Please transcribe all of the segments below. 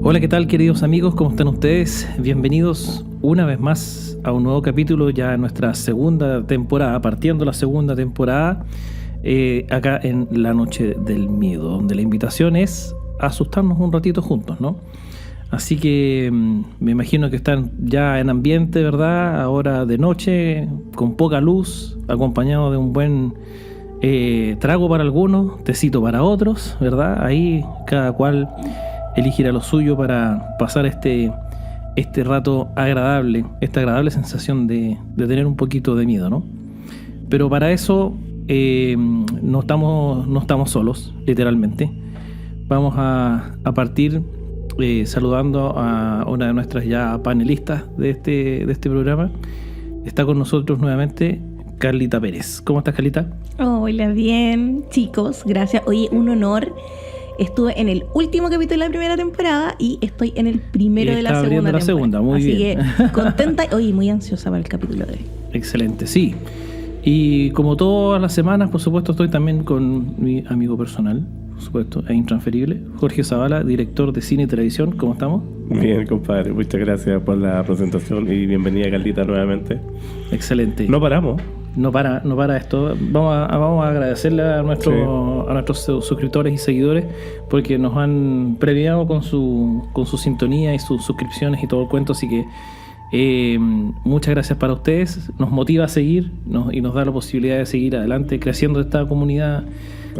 Hola, ¿qué tal, queridos amigos? ¿Cómo están ustedes? Bienvenidos una vez más a un nuevo capítulo, ya en nuestra segunda temporada, partiendo la segunda temporada, acá en La Noche del Miedo, donde la invitación es asustarnos un ratito juntos, ¿no? Así que me imagino que están ya en ambiente, ¿verdad? Ahora de noche, con poca luz, acompañado de un buen trago para algunos, tecito para otros, ¿verdad? Ahí cada cual elegirá lo suyo para pasar este rato agradable, esta agradable sensación de tener un poquito de miedo, ¿no? Pero para eso no estamos solos, literalmente. Vamos a partir saludando a una de nuestras ya panelistas de este programa. Está con nosotros nuevamente Carlita Pérez. ¿Cómo estás, Carlita? Hola, bien, chicos, gracias. Oye, un honor. Estuve en el último capítulo de la primera temporada y estoy en el primero de la segunda temporada. Muy Así bien. Que contenta y muy ansiosa para el capítulo de hoy. Excelente, sí. Y como todas las semanas, por supuesto, estoy también con mi amigo personal, por supuesto, e intransferible, Jorge Zavala, director de cine y televisión. ¿Cómo estamos? Bien, compadre. Muchas gracias por la presentación y bienvenida, Carlita, nuevamente. Excelente. No paramos. No para esto. Vamos a agradecerle a nuestros suscriptores y seguidores porque nos han premiado con su sintonía y sus suscripciones y todo el cuento, así que muchas gracias para ustedes. Nos motiva a seguir y nos da la posibilidad de seguir adelante creciendo esta comunidad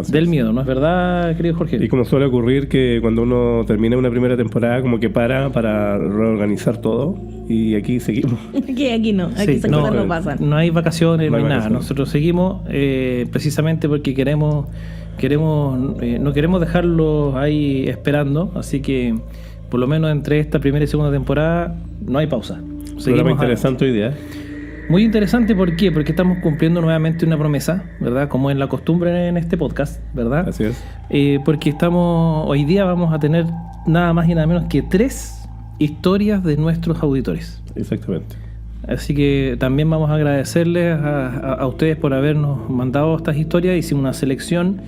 del miedo, ¿no es verdad, querido Jorge? Y como suele ocurrir que cuando uno termina una primera temporada como que para reorganizar todo y aquí seguimos. Aquí no, aquí esas cosas no pasan. No hay vacaciones, no hay nada. Nosotros seguimos precisamente porque no queremos dejarlos ahí esperando, así que por lo menos entre esta primera y segunda temporada no hay pausa. Programa interesante hoy día. Muy interesante, ¿por qué? Porque estamos cumpliendo nuevamente una promesa, ¿verdad? Como es la costumbre en este podcast, ¿verdad? Así es. Porque hoy día vamos a tener nada más y nada menos que 3 historias de nuestros auditores. Exactamente. Así que también vamos a agradecerles a ustedes por habernos mandado estas historias. Hicimos una selección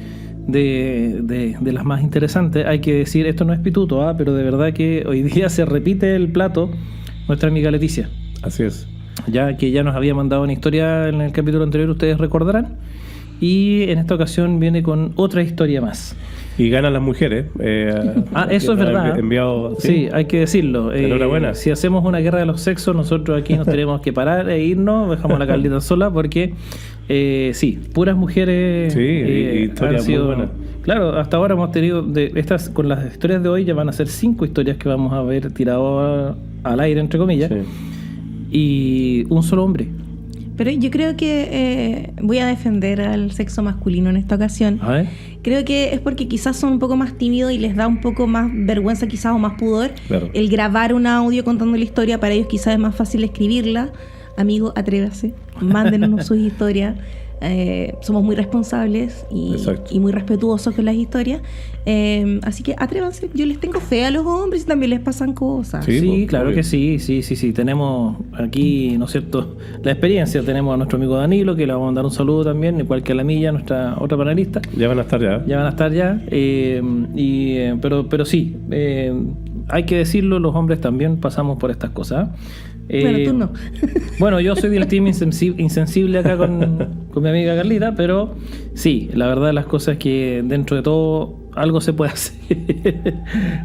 de las más interesantes. Hay que decir, esto no es pituto, pero de verdad que hoy día se repite el plato nuestra amiga Leticia. Así es. Ya que ya nos había mandado una historia en el capítulo anterior, ustedes recordarán, y en esta ocasión viene con otra historia más. Y ganan las mujeres. Eso es verdad. Sí, hay que decirlo. Enhorabuena. Si hacemos una guerra de los sexos, nosotros aquí nos tenemos que parar e irnos, dejamos a la Carlita sola, porque puras mujeres. Sí, historias muy buenas. Claro, hasta ahora hemos tenido con las historias de hoy ya van a ser 5 historias que vamos a ver tirado al aire, entre comillas. Sí. Y un solo hombre. Pero yo creo que voy a defender al sexo masculino en esta ocasión. A ver. Creo que es porque quizás son un poco más tímidos y les da un poco más vergüenza quizás o más pudor. Claro. El grabar un audio contando la historia, para ellos quizás es más fácil escribirla. Amigo, atrévase, mándenos sus historias. Somos muy responsables y muy respetuosos con las historias, así que atrévanse. Yo les tengo fe a los hombres y también les pasan cosas. Sí, claro que sí. Tenemos aquí, ¿no es cierto?, la experiencia. Tenemos a nuestro amigo Danilo, que le vamos a mandar un saludo también, igual que a la Milla, nuestra otra panelista. Ya van a estar ya. Pero sí, hay que decirlo, los hombres también pasamos por estas cosas. Bueno, tú no. Bueno, yo soy del team insensible acá con mi amiga Carlita, pero sí, la verdad de las cosas es que dentro de todo algo se puede hacer.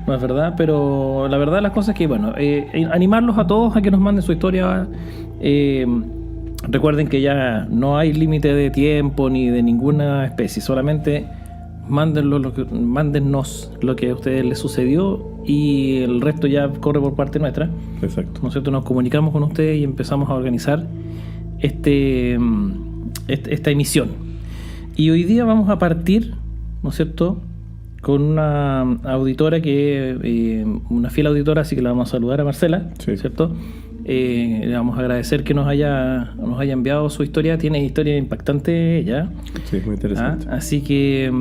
No es verdad, pero la verdad de las cosas es que, bueno, animarlos a todos a que nos manden su historia. Recuerden que ya no hay límite de tiempo ni de ninguna especie, solamente mándennos lo que a ustedes les sucedió y el resto ya corre por parte nuestra. Exacto. ¿No es cierto? Nos comunicamos con ustedes y empezamos a organizar esta emisión. Y hoy día vamos a partir, ¿no es cierto?, con una auditora una fiel auditora, así que la vamos a saludar a Marcela, sí. ¿Cierto? Le vamos a agradecer que nos haya enviado su historia. Tiene historia impactante ella. Sí, muy interesante. Así que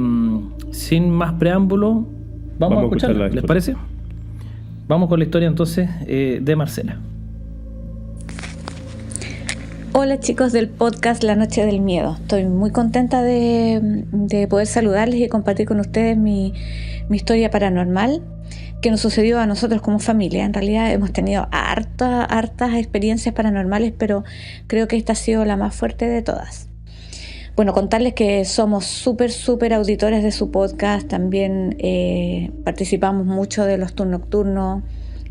sin más preámbulo, vamos a escucharla. ¿Les parece? Vamos con la historia entonces de Marcela. Hola chicos del podcast La Noche del Miedo. Estoy muy contenta de poder saludarles y compartir con ustedes mi historia paranormal, que nos sucedió a nosotros como familia. En realidad hemos tenido hartas experiencias paranormales, pero creo que esta ha sido la más fuerte de todas. Bueno, contarles que somos súper auditores de su podcast. También participamos mucho de los tours nocturnos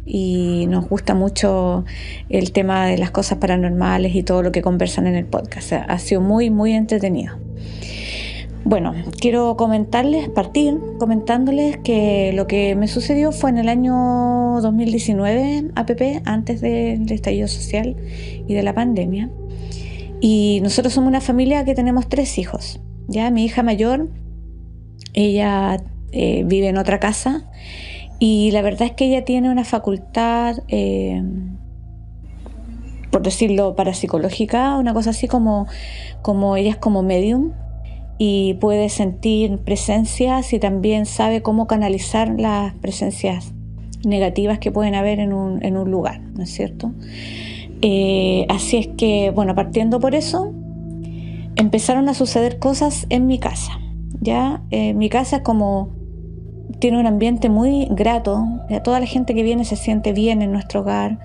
y nos gusta mucho el tema de las cosas paranormales y todo lo que conversan en el podcast. Ha sido muy entretenido. Bueno, quiero partir comentándoles que lo que me sucedió fue en el año 2019, antes del estallido social y de la pandemia. Y nosotros somos una familia que tenemos 3 hijos. Ya mi hija mayor, ella vive en otra casa y la verdad es que ella tiene una facultad, por decirlo, parapsicológica, una cosa así como ella es como medium. Y puede sentir presencias y también sabe cómo canalizar las presencias negativas que pueden haber en un lugar, ¿no es cierto? Así es que, bueno, partiendo por eso, empezaron a suceder cosas en mi casa. Ya mi casa tiene un ambiente muy grato, ya toda la gente que viene se siente bien en nuestro hogar.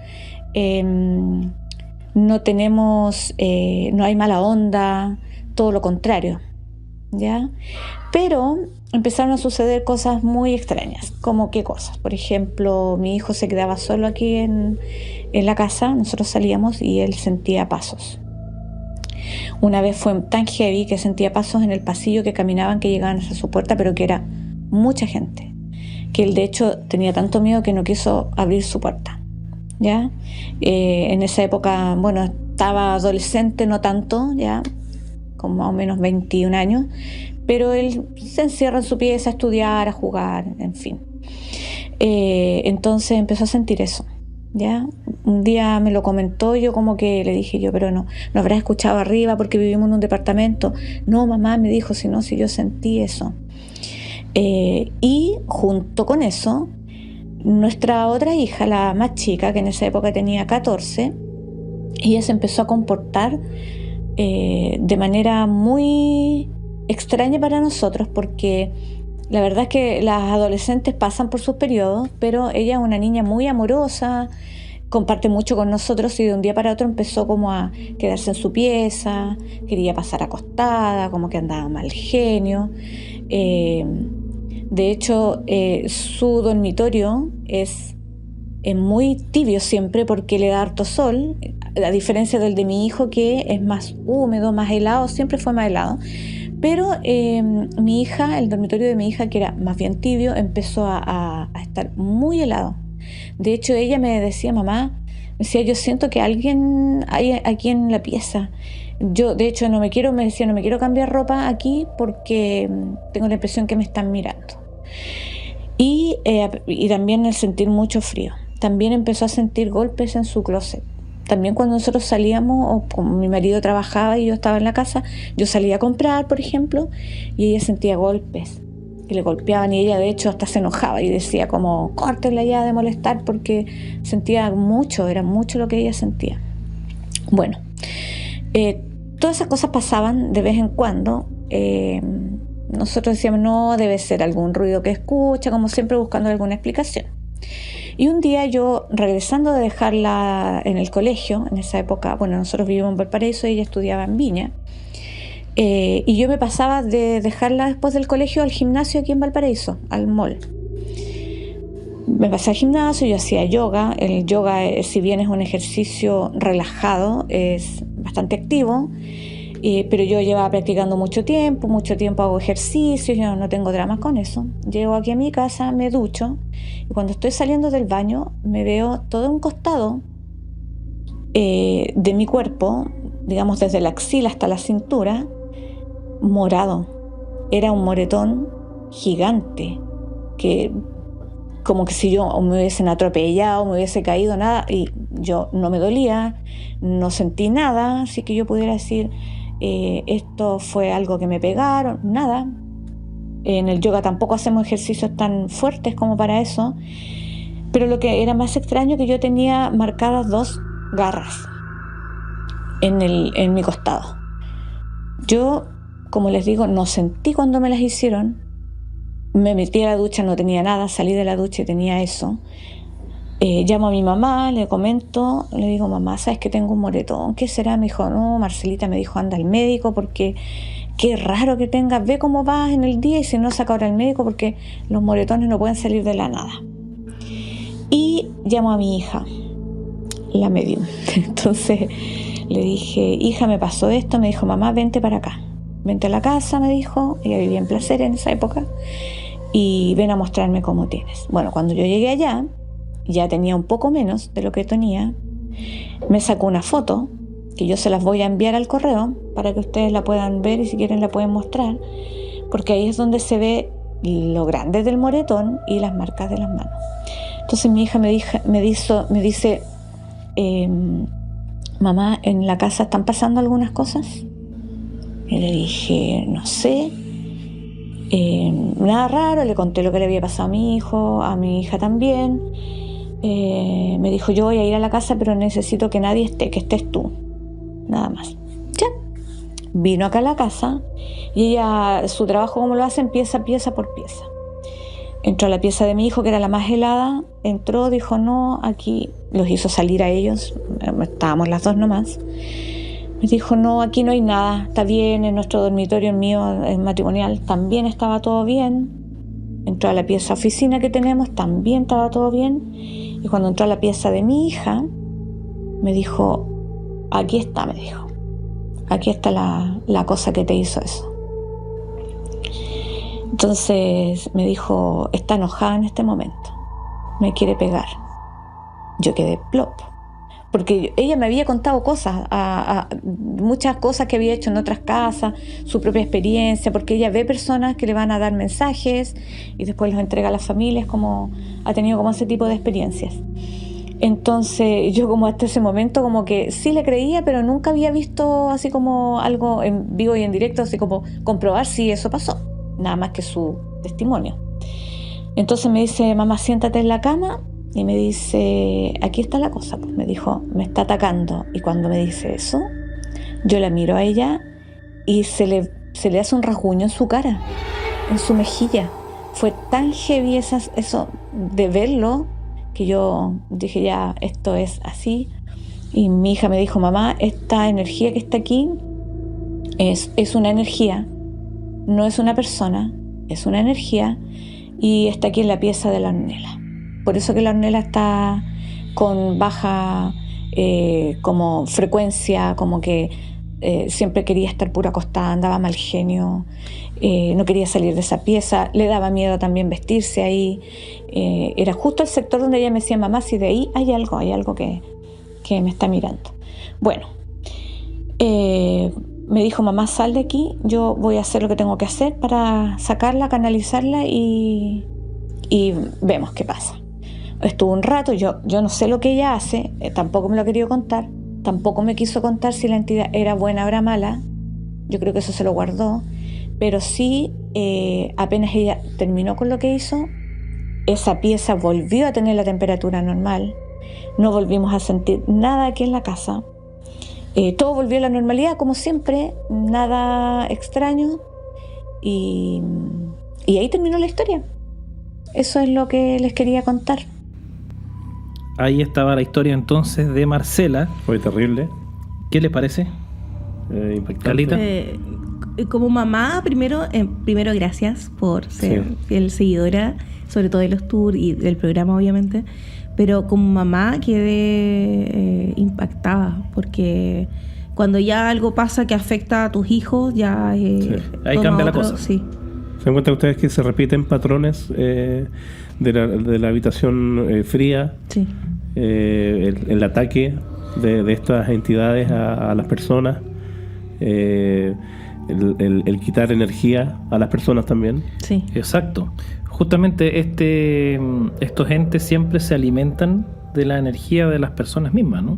No hay mala onda, todo lo contrario. ¿Ya? Pero empezaron a suceder cosas muy extrañas. ¿Cómo qué cosas? Por ejemplo, mi hijo se quedaba solo aquí en la casa, nosotros salíamos y él sentía pasos. Una vez fue tan heavy que sentía pasos en el pasillo que caminaban, que llegaban hasta su puerta, pero que era mucha gente, que él de hecho tenía tanto miedo que no quiso abrir su puerta. ¿Ya? En esa época, bueno, estaba adolescente, no tanto, ya con más o menos 21 años, pero él se encierra en su pieza a estudiar, a jugar, en fin. Entonces empezó a sentir eso, ¿ya? Un día me lo comentó, yo como que le dije yo, pero no habrás escuchado arriba porque vivimos en un departamento. No, mamá, me dijo, si yo sentí eso. Y junto con eso, nuestra otra hija, la más chica, que en esa época tenía 14, ella se empezó a comportar de manera muy extraña para nosotros, porque la verdad es que las adolescentes pasan por sus periodos, pero ella es una niña muy amorosa, comparte mucho con nosotros y de un día para otro empezó como a quedarse en su pieza, quería pasar acostada, como que andaba mal genio. De hecho, su dormitorio es muy tibio siempre porque le da harto sol, a diferencia del de mi hijo, que es más húmedo, más helado, siempre fue más helado. Pero mi hija, el dormitorio de mi hija, que era más bien tibio, empezó a estar muy helado. De hecho, ella me decía, mamá, yo siento que alguien hay aquí en la pieza. Yo, de hecho, no me quiero cambiar ropa aquí porque tengo la impresión que me están mirando. Y también el sentir mucho frío. También empezó a sentir golpes en su closet. También cuando nosotros salíamos, o como mi marido trabajaba y yo estaba en la casa, yo salía a comprar, por ejemplo, y ella sentía golpes. Y le golpeaban y ella de hecho hasta se enojaba y decía como, córtenla ya de molestar, porque sentía mucho, era mucho lo que ella sentía. Bueno, todas esas cosas pasaban de vez en cuando. Nosotros decíamos, no, debe ser algún ruido que escucha, como siempre buscando alguna explicación. Y un día yo, regresando de dejarla en el colegio, en esa época, bueno, nosotros vivíamos en Valparaíso y ella estudiaba en Viña, y yo me pasaba de dejarla después del colegio al gimnasio aquí en Valparaíso, al mall. Me pasé al gimnasio, yo hacía yoga. El yoga, si bien es un ejercicio relajado, es bastante activo, pero yo llevaba practicando mucho tiempo hago ejercicios, yo no tengo dramas con eso. Llego aquí a mi casa, me ducho, y cuando estoy saliendo del baño me veo todo un costado de mi cuerpo, digamos desde la axila hasta la cintura, morado. Era un moretón gigante, que como que si yo me hubiesen atropellado, me hubiese caído, nada, y yo no me dolía, no sentí nada, así que yo pudiera decir, esto fue algo que me pegaron, nada. En el yoga tampoco hacemos ejercicios tan fuertes como para eso, pero lo que era más extraño es que yo tenía marcadas 2 garras en mi costado. Yo, como les digo, no sentí cuando me las hicieron, Me metí a la ducha, no tenía nada, salí de la ducha y tenía eso. Llamo a mi mamá, le comento, le digo, mamá, ¿sabes que tengo un moretón? ¿Qué será? Me dijo, no, Marcelita, me dijo, anda al médico porque qué raro que tengas, ve cómo vas en el día y si no, saca ahora al médico porque los moretones no pueden salir de la nada. Y llamo a mi hija, la medium. Entonces le dije, hija, me pasó esto. Me dijo, mamá, vente para acá, vente a la casa, me dijo. Ella vivía en Placer en esa época, y ven a mostrarme cómo tienes. Bueno, cuando yo llegué allá, ya tenía un poco menos de lo que tenía. Me sacó una foto que yo se las voy a enviar al correo para que ustedes la puedan ver y si quieren la pueden mostrar, porque ahí es donde se ve lo grande del moretón y las marcas de las manos. Entonces mi hija me dice, mamá, ¿en la casa están pasando algunas cosas? Y le dije, no sé, nada raro. Le conté lo que le había pasado a mi hijo, a mi hija también. Me dijo, yo voy a ir a la casa, pero necesito que nadie esté, que estés tú, nada más. Ya, vino acá a la casa y ella, su trabajo como lo hace, empieza pieza por pieza. Entró a la pieza de mi hijo, que era la más helada, entró, dijo, no, aquí, los hizo salir a ellos, estábamos las dos nomás. Me dijo, no, aquí no hay nada, está bien, en nuestro dormitorio, el mío, el matrimonial, también estaba todo bien. Entró a la pieza oficina que tenemos, también estaba todo bien. Y cuando entró a la pieza de mi hija, me dijo, aquí está, me dijo, aquí está la cosa que te hizo eso. Entonces me dijo, está enojada en este momento, me quiere pegar. Yo quedé plop, porque ella me había contado cosas, muchas cosas que había hecho en otras casas, su propia experiencia, porque ella ve personas que le van a dar mensajes y después los entrega a las familias, como ha tenido como ese tipo de experiencias. Entonces yo como hasta ese momento como que sí le creía, pero nunca había visto así como algo en vivo y en directo, así como comprobar si eso pasó, nada más que su testimonio. Entonces me dice, mamá, siéntate en la cama. Y me dice, aquí está la cosa, pues me dijo, me está atacando. Y cuando me dice eso, yo la miro a ella y se le hace un rasguño en su cara, en su mejilla. Fue tan heavy eso de verlo, que yo dije, ya, esto es así. Y mi hija me dijo, mamá, esta energía que está aquí es una energía, no es una persona, es una energía, y está aquí en la pieza de la Ornella. Por eso que la Ornella está con baja como frecuencia, como que siempre quería estar pura acostada, andaba mal genio, no quería salir de esa pieza, le daba miedo también vestirse ahí. Era justo el sector donde ella me decía, mamá, si de ahí hay algo que me está mirando. Bueno, me dijo, mamá, sal de aquí, yo voy a hacer lo que tengo que hacer para sacarla, canalizarla y vemos qué pasa. Estuvo un rato, yo no sé lo que ella hace, tampoco me lo ha querido contar, tampoco me quiso contar si la entidad era buena o era mala, yo creo que eso se lo guardó, pero sí, apenas ella terminó con lo que hizo, esa pieza volvió a tener la temperatura normal, no volvimos a sentir nada aquí en la casa, todo volvió a la normalidad como siempre, nada extraño, y ahí terminó la historia. Eso es lo que les quería contar. Ahí estaba la historia entonces de Marcela. Fue terrible. ¿Qué les parece? Impactante. Carlita. Como mamá, primero gracias por ser fiel seguidora, sobre todo de los tours y del programa, obviamente. Pero como mamá quedé impactada, porque cuando ya algo pasa que afecta a tus hijos, ya ahí cambia la cosa. Sí. ¿Se dan cuenta ustedes que se repiten patrones de la habitación fría? Sí. El ataque de estas entidades a las personas, el quitar energía a las personas también. Sí. Exacto. Justamente estos entes siempre se alimentan de la energía de las personas mismas, ¿no?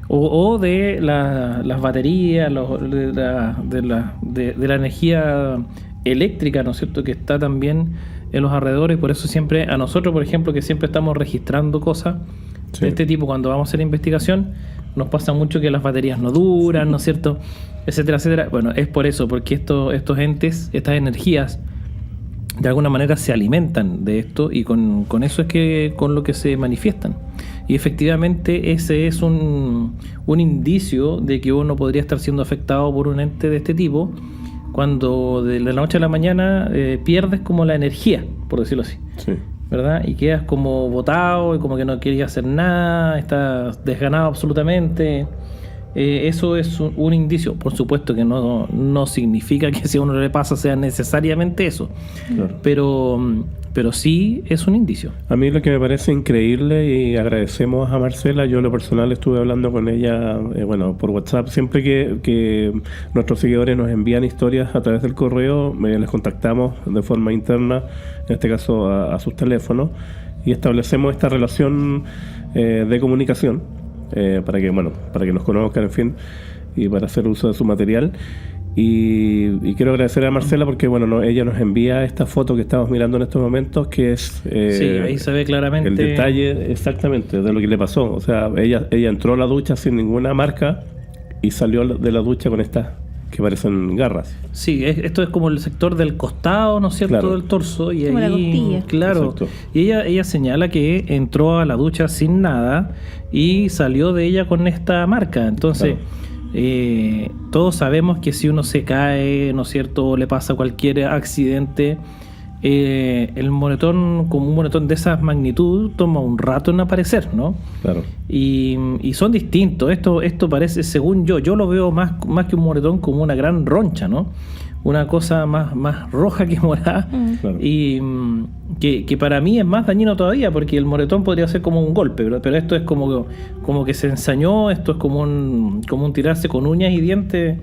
O de las baterías, de la energía eléctrica, ¿no es cierto?, que está también en los alrededores. Por eso siempre a nosotros, por ejemplo, que siempre estamos registrando cosas de este tipo cuando vamos a hacer investigación, nos pasa mucho que las baterías no duran, ¿no es cierto?, etcétera, etcétera. Bueno, es por eso, porque estos entes, estas energías de alguna manera se alimentan de esto y con eso es que con lo que se manifiestan. Y efectivamente ese es un indicio de que uno podría estar siendo afectado por un ente de este tipo cuando de la noche a la mañana pierdes como la energía, por decirlo así. Sí. ¿Verdad? Y quedas como botado y como que no querías hacer nada, estás desganado absolutamente. Eso es un indicio. Por supuesto que no significa que si a uno le pasa sea necesariamente eso. Claro. Pero sí es un indicio. A mí lo que me parece increíble, y agradecemos a Marcela, yo en lo personal estuve hablando con ella por WhatsApp, siempre que nuestros seguidores nos envían historias a través del correo, les contactamos de forma interna, en este caso a sus teléfonos, y establecemos esta relación de comunicación para que nos conozcan, en fin, y para hacer uso de su material. Y quiero agradecer a Marcela porque ella nos envía esta foto que estamos mirando en estos momentos, que es sí, ahí se ve claramente el detalle exactamente de lo que le pasó. O sea, ella entró a la ducha sin ninguna marca y salió de la ducha con estas que parecen garras. Sí, esto es como el sector del costado, ¿no es cierto?, claro, del torso. Y como ahí, la costilla. Claro. Exacto. Y ella señala que entró a la ducha sin nada y salió de ella con esta marca. Entonces, claro, todos sabemos que si uno se cae, ¿no es cierto?, o le pasa cualquier accidente, el moretón, como un moretón de esa magnitud, toma un rato en aparecer, ¿no? Claro. Y son distintos. Esto parece, según yo lo veo más que un moretón, como una gran roncha, ¿no? Una cosa más roja que morada. Claro. Y que para mí es más dañino todavía, porque el moretón podría ser como un golpe, pero esto es como que se ensañó. Esto es como un tirarse con uñas y dientes,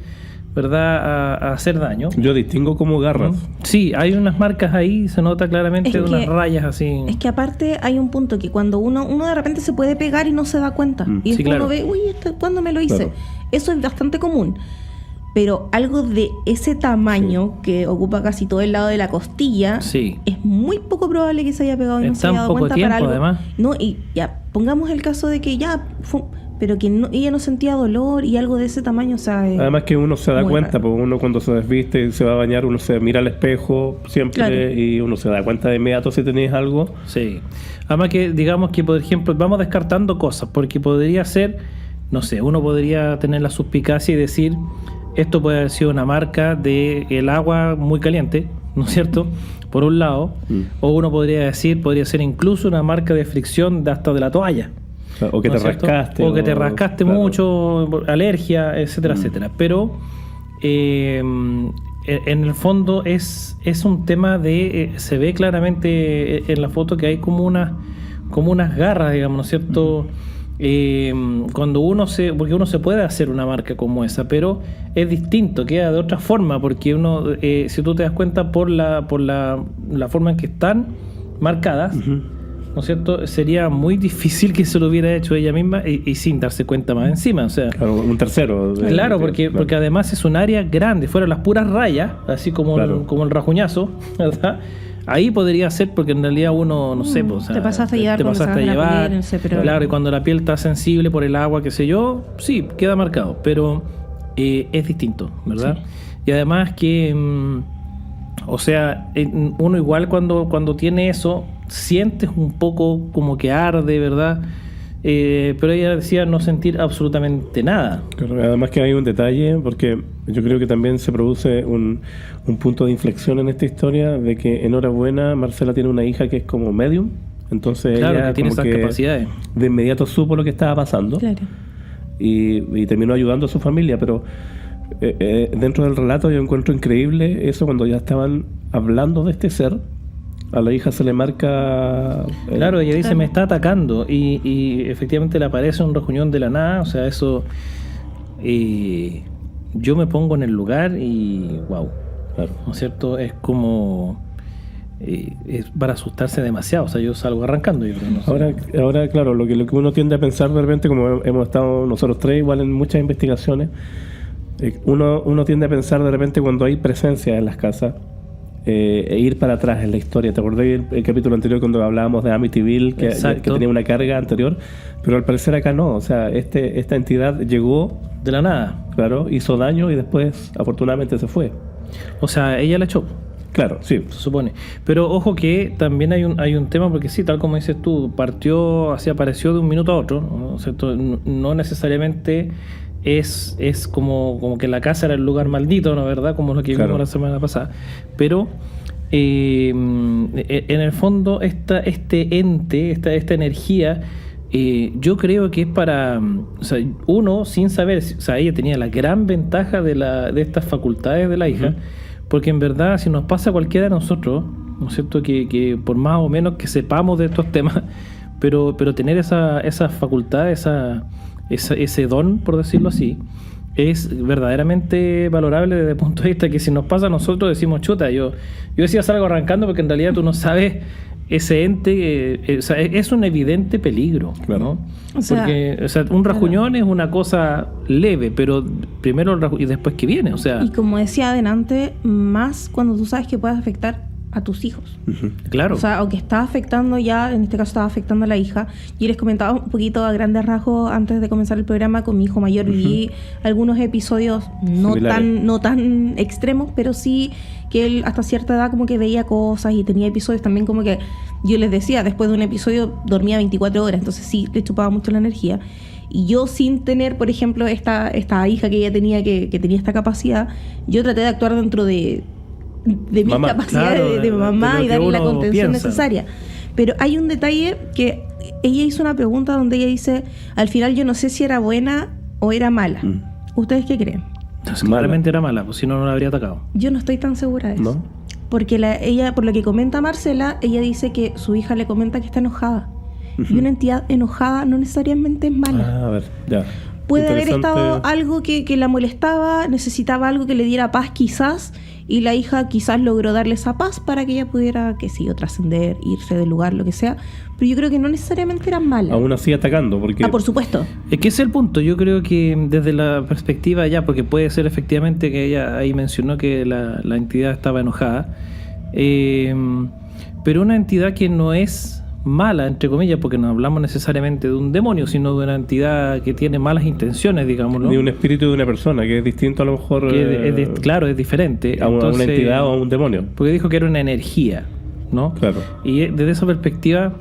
¿verdad?, a hacer daño. Yo distingo como garras. Sí, hay unas marcas ahí, se nota claramente unas rayas así. Es que aparte hay un punto que cuando uno de repente se puede pegar y no se da cuenta. Y después uno ve, uy, ¿cuándo me lo hice? Claro. Eso es bastante común. Pero algo de ese tamaño, que ocupa casi todo el lado de la costilla, es muy poco probable que se haya pegado y no se haya dado cuenta tiempo, para algo. Además. No, y ya, pongamos el caso de que pero que ella no sentía dolor y algo de ese tamaño, o sea... Además que uno se da cuenta, porque uno cuando se desviste y se va a bañar, uno se mira al espejo siempre, claro, y uno se da cuenta de inmediato si tenéis algo. Sí. Además que, digamos que, por ejemplo, vamos descartando cosas, porque podría ser, no sé, uno podría tener la suspicacia y decir, esto puede haber sido una marca de el agua muy caliente, ¿no es cierto?, por un lado, o uno podría ser incluso una marca de fricción hasta de la toalla. O que te rascaste. O que te rascaste mucho, alergia, etcétera, etcétera. Pero en el fondo es un tema de... se ve claramente en la foto que hay como unas garras, digamos, ¿no es cierto? Cuando porque uno se puede hacer una marca como esa, pero es distinto, queda de otra forma, porque uno, si tú te das cuenta por la forma en que están marcadas, ¿no es cierto?, sería muy difícil que se lo hubiera hecho ella misma y sin darse cuenta más encima. O sea, claro, un tercero. Claro, porque además es un área grande, fueron las puras rayas, así como, claro, como el rajuñazo, ¿verdad? Ahí podría ser, porque en realidad uno, no sé, pues, o sea, te pasaste a llevar, no sé, pero... Claro, y cuando la piel está sensible por el agua, qué sé yo, sí, queda marcado, pero es distinto, ¿verdad? Sí. Y además que, o sea, uno igual cuando tiene eso, sientes un poco como que arde, ¿verdad? Pero ella decía no sentir absolutamente nada. Claro, además que hay un detalle, porque yo creo que también se produce un punto de inflexión en esta historia, de que enhorabuena, Marcela tiene una hija que es como medium, entonces claro, ella que tiene esas capacidades. De inmediato supo lo que estaba pasando, claro, y terminó ayudando a su familia, pero dentro del relato yo encuentro increíble eso, cuando ya estaban hablando de este ser, a la hija se le marca... Claro, ella dice, me está atacando, y efectivamente le aparece un rajuñón de la nada, o sea, eso... yo me pongo en el lugar y... wow, claro, ¿no es cierto? Es como... es para asustarse demasiado, o sea, yo salgo arrancando. Yo creo, no sé. Ahora, claro, lo que uno tiende a pensar de repente, como hemos estado nosotros tres igual en muchas investigaciones, uno tiende a pensar de repente cuando hay presencia en las casas, e ir para atrás en la historia. ¿Te acordás el capítulo anterior cuando hablábamos de Amityville, que tenía una carga anterior? Pero al parecer acá no, o sea, esta entidad llegó de la nada, claro, hizo daño y después afortunadamente se fue. O sea, ella la echó. Claro, sí. Se supone. Pero ojo que también hay un tema, porque sí, tal como dices tú, así apareció de un minuto a otro, ¿no? ¿Cierto? No necesariamente es como que la casa era el lugar maldito, ¿no? ¿Verdad? Como lo que vimos la semana pasada. Pero en el fondo este ente, esta energía, yo creo que es para, o sea, uno sin saber, o sea, ella tenía la gran ventaja de estas facultades de la hija, porque en verdad si nos pasa a cualquiera de nosotros, ¿no es cierto? Que por más o menos que sepamos de estos temas, pero tener esa facultad, ese don, por decirlo así, es verdaderamente valorable desde el punto de vista que si nos pasa a nosotros decimos, chuta, yo decía salgo arrancando, porque en realidad tú no sabes ese ente, o sea, es un evidente peligro, ¿no? Porque un rajuñón es una cosa leve, pero primero el rajuñón y después que viene, o sea. Y como decía adelante, más cuando tú sabes que puedes afectar a tus hijos. Claro. O sea, aunque está afectando ya, en este caso estaba afectando a la hija. Yo les comentaba un poquito a grandes rasgos antes de comenzar el programa con mi hijo mayor. Vi algunos episodios no tan extremos, pero sí que él hasta cierta edad como que veía cosas y tenía episodios también como que yo les decía, después de un episodio dormía 24 horas, entonces sí, le chupaba mucho la energía. Y yo sin tener, por ejemplo, esta hija que ella tenía, que tenía esta capacidad, yo traté de actuar dentro de mis capacidades de mamá y darle la contención necesaria. Pero hay un detalle que ella hizo una pregunta donde ella dice, al final yo no sé si era buena o era mala. ¿Ustedes qué creen? Claramente era mala, pues si no la habría atacado. Yo no estoy tan segura de eso. ¿No? Porque ella, por lo que comenta Marcela, ella dice que su hija le comenta que está enojada. Y una entidad enojada no necesariamente es mala. A ver, ya. Puede haber estado algo que la molestaba, necesitaba algo que le diera paz quizás, y la hija quizás logró darle esa paz para que ella pudiera, qué sé yo, trascender, irse del lugar, lo que sea. Pero yo creo que no necesariamente eran malas. Aún así atacando, porque... por supuesto. Es que ese es el punto. Yo creo que desde la perspectiva ya, porque puede ser efectivamente que ella ahí mencionó que la entidad estaba enojada, pero una entidad que no es mala, entre comillas, porque no hablamos necesariamente de un demonio, sino de una entidad que tiene malas intenciones, digámoslo. Ni un espíritu de una persona, que es distinto a lo mejor... claro, es diferente. A una entidad o a un demonio. Porque dijo que era una energía, ¿no? Claro. Y desde esa perspectiva,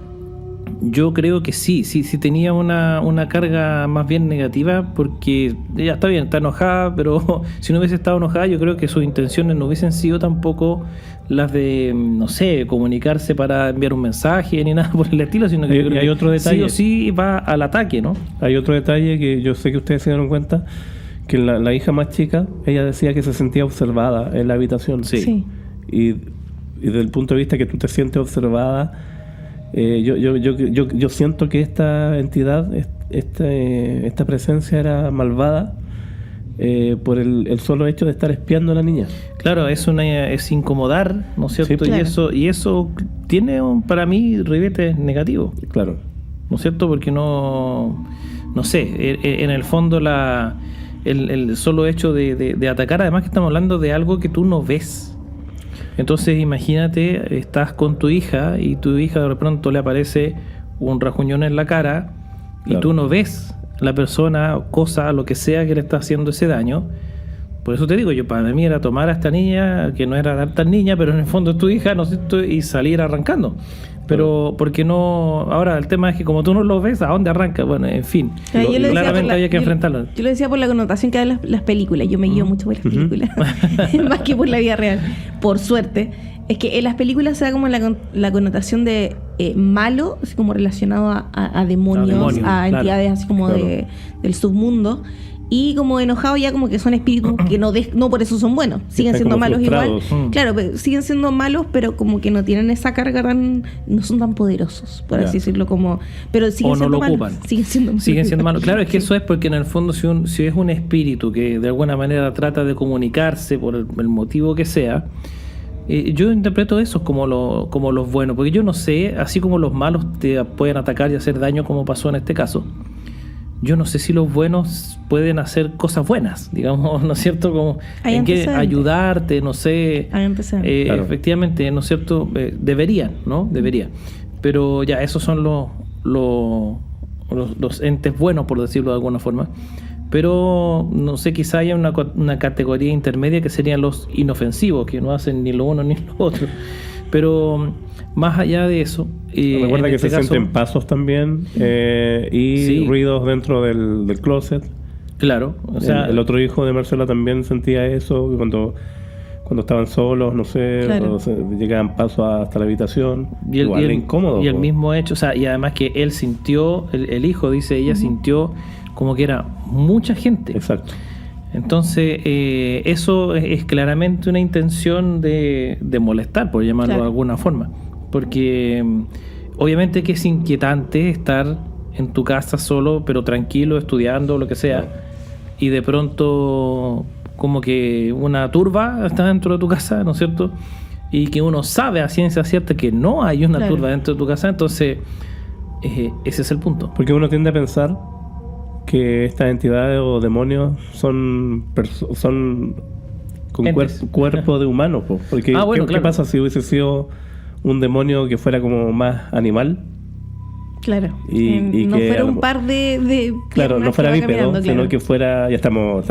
yo creo que sí tenía una carga más bien negativa, porque ella está bien, está enojada, pero si no hubiese estado enojada, yo creo que sus intenciones no hubiesen sido tampoco las de, no sé, comunicarse para enviar un mensaje ni nada por el estilo, sino que yo creo hay otro detalle. Sí o sí va al ataque, ¿no? Hay otro detalle que yo sé que ustedes se dieron cuenta, que la hija más chica, ella decía que se sentía observada en la habitación. Sí. Y desde el punto de vista que tú te sientes observada, yo siento que esta entidad, esta presencia era malvada por el solo hecho de estar espiando a la niña. Claro, es incomodar, ¿no es cierto? Sí, claro. Y eso tiene para mí ribetes negativos. Claro. ¿No es cierto? Porque no sé, en el fondo el solo hecho de atacar, además que estamos hablando de algo que tú no ves. Entonces imagínate, estás con tu hija y tu hija de pronto le aparece un rajuñón en la cara, claro, y tú no ves la persona, cosa, lo que sea que le está haciendo ese daño. Por eso te digo, yo para mí era tomar a esta niña, que no era tan niña, pero en el fondo es tu hija, ¿no es cierto? Y salir arrancando. Pero porque no, ahora el tema es que como tú no lo ves, ¿a dónde arranca? Bueno, en fin, claramente había que enfrentarlo. Yo lo decía por la connotación que hay las películas. Yo me guío mucho por las películas, más que por la vida real, por suerte. Es que en las películas se da como la connotación de malo, así como relacionado a demonios, a entidades, claro, así como del submundo. Y como enojado ya como que son espíritus que no por eso son buenos, siguen siendo malos igual. Claro, pero siguen siendo malos, pero como que no tienen esa carga no son tan poderosos, por así decirlo, como, pero siguen siendo malos. Siguen siendo malos. Claro, es que eso es porque en el fondo si es un espíritu que de alguna manera trata de comunicarse por el motivo que sea, yo interpreto eso como los buenos, porque yo no sé, así como los malos te pueden atacar y hacer daño como pasó en este caso, yo no sé si los buenos pueden hacer cosas buenas, digamos, ¿no es cierto? Como en que ayudarte, no sé. Claro. Efectivamente, ¿no es cierto? Deberían, ¿no? Deberían. Pero ya, esos son los entes buenos, por decirlo de alguna forma. pero no sé, quizá haya una categoría intermedia que serían los inofensivos, que no hacen ni lo uno ni lo otro. Pero más allá de eso... recuerda que se sienten pasos también y ruidos dentro del closet. Claro. O sea, el otro hijo de Marcela también sentía eso cuando estaban solos, no sé, claro. Llegaban pasos hasta la habitación. Igual incómodo. Y el mismo hecho, o sea, y además que él sintió, el hijo, dice ella, sintió como que era mucha gente. Exacto. Entonces, eso es claramente una intención de molestar, por llamarlo de alguna forma. Porque obviamente que es inquietante estar en tu casa solo, pero tranquilo, estudiando, lo que sea, y de pronto como que una turba está dentro de tu casa, ¿no es cierto? Y que uno sabe a ciencia cierta que no hay una turba dentro de tu casa, entonces ese es el punto. Porque uno tiende a pensar que estas entidades o demonios son con cuerpo de humano, porque ¿qué pasa si hubiese sido un demonio que fuera como más animal? Claro, y no que fuera un par de claro, no fuera bípedo, sino que fuera, ya estamos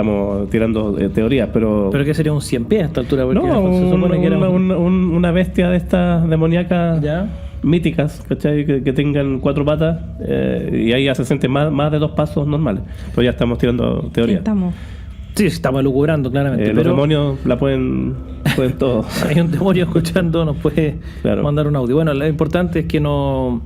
tirando teorías, pero que sería un 100 pies a esta altura, porque no, se supone que era una bestia de estas demoníacas míticas, ¿cachai? Que tengan 4 patas, y ahí ya se siente más de 2 pasos normales, pero ya estamos tirando teorías. Sí, estamos elucubrando claramente. Los demonios la pueden todo. Hay un demonio escuchando, nos puede mandar un audio. Bueno, lo importante es que no...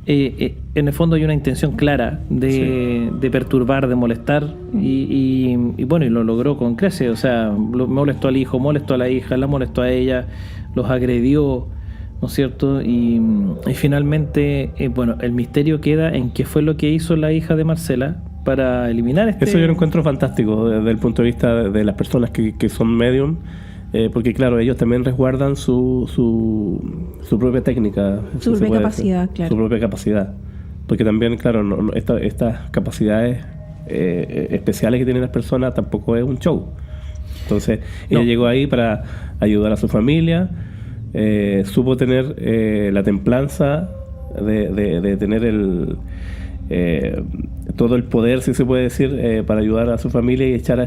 en el fondo hay una intención clara de perturbar, de molestar, y bueno, y lo logró con creces. O sea, molestó al hijo, molestó a la hija, la molestó a ella, los agredió, ¿no es cierto? Y finalmente, bueno, el misterio queda en qué fue lo que hizo la hija de Marcela para eliminar Eso yo lo encuentro fantástico desde el punto de vista de las personas que son medium. Porque claro, ellos también resguardan su propia técnica, su propia capacidad, claro. Su propia capacidad. Porque también, claro, estas capacidades especiales que tienen las personas tampoco es un show. Entonces, ella llegó ahí para ayudar a su familia, supo tener la templanza de tener todo el poder, si se puede decir, para ayudar a su familia y echar a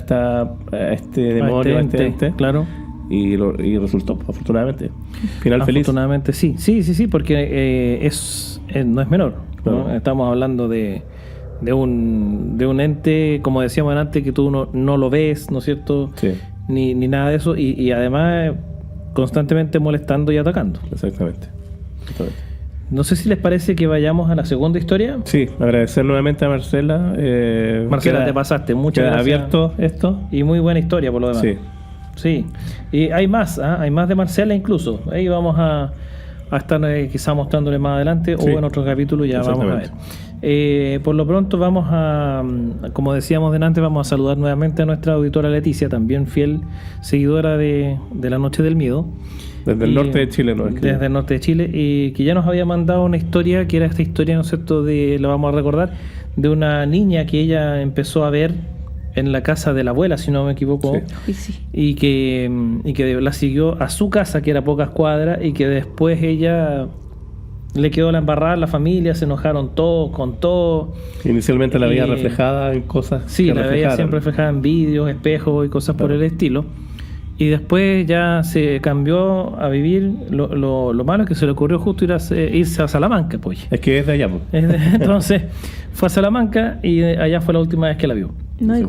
este demonio, a este ente. Claro. Y resultó, afortunadamente. Final feliz. Afortunadamente, sí, porque no es menor, ¿no? Claro. Estamos hablando de un ente, como decíamos antes, que tú no lo ves, ¿no es cierto? Sí. Ni nada de eso, y además constantemente molestando y atacando. Exactamente. No sé si les parece que vayamos a la segunda historia. Sí, agradecer nuevamente a Marcela. Marcela, te pasaste, muchas gracias. Abierto esto. Y muy buena historia por lo demás. Sí. Y hay más de Marcela incluso. Ahí vamos a estar quizá mostrándole más adelante, o en otro capítulo ya vamos a ver. Por lo pronto vamos como decíamos delante, vamos a saludar nuevamente a nuestra auditora Leticia, también fiel seguidora de La Noche del Miedo. Desde el norte de Chile, ¿no? Desde el norte de Chile, y que ya nos había mandado una historia, que era esta historia, ¿no es cierto?, la vamos a recordar, de una niña que ella empezó a ver en la casa de la abuela, si no me equivoco, y que la siguió a su casa, que era a pocas cuadras, y que después ella le quedó la embarrada, la familia, se enojaron todos con todo. Inicialmente la veía reflejada en cosas. Sí, la veía siempre reflejada en vídeos, espejos y cosas por el estilo. Y después ya se cambió a vivir. Lo malo es que se le ocurrió justo irse a Salamanca, pues. Es que es de allá, pues. Entonces fue a Salamanca y allá fue la última vez que la vio. No, y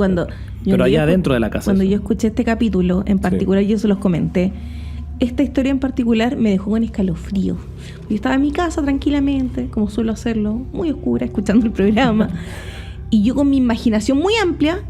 pero allá dentro de la casa. Cuando yo escuché este capítulo, en particular, yo se los comenté. Esta historia en particular me dejó con escalofrío. Yo estaba en mi casa tranquilamente, como suelo hacerlo, muy oscura, escuchando el programa. Y yo con mi imaginación muy amplia,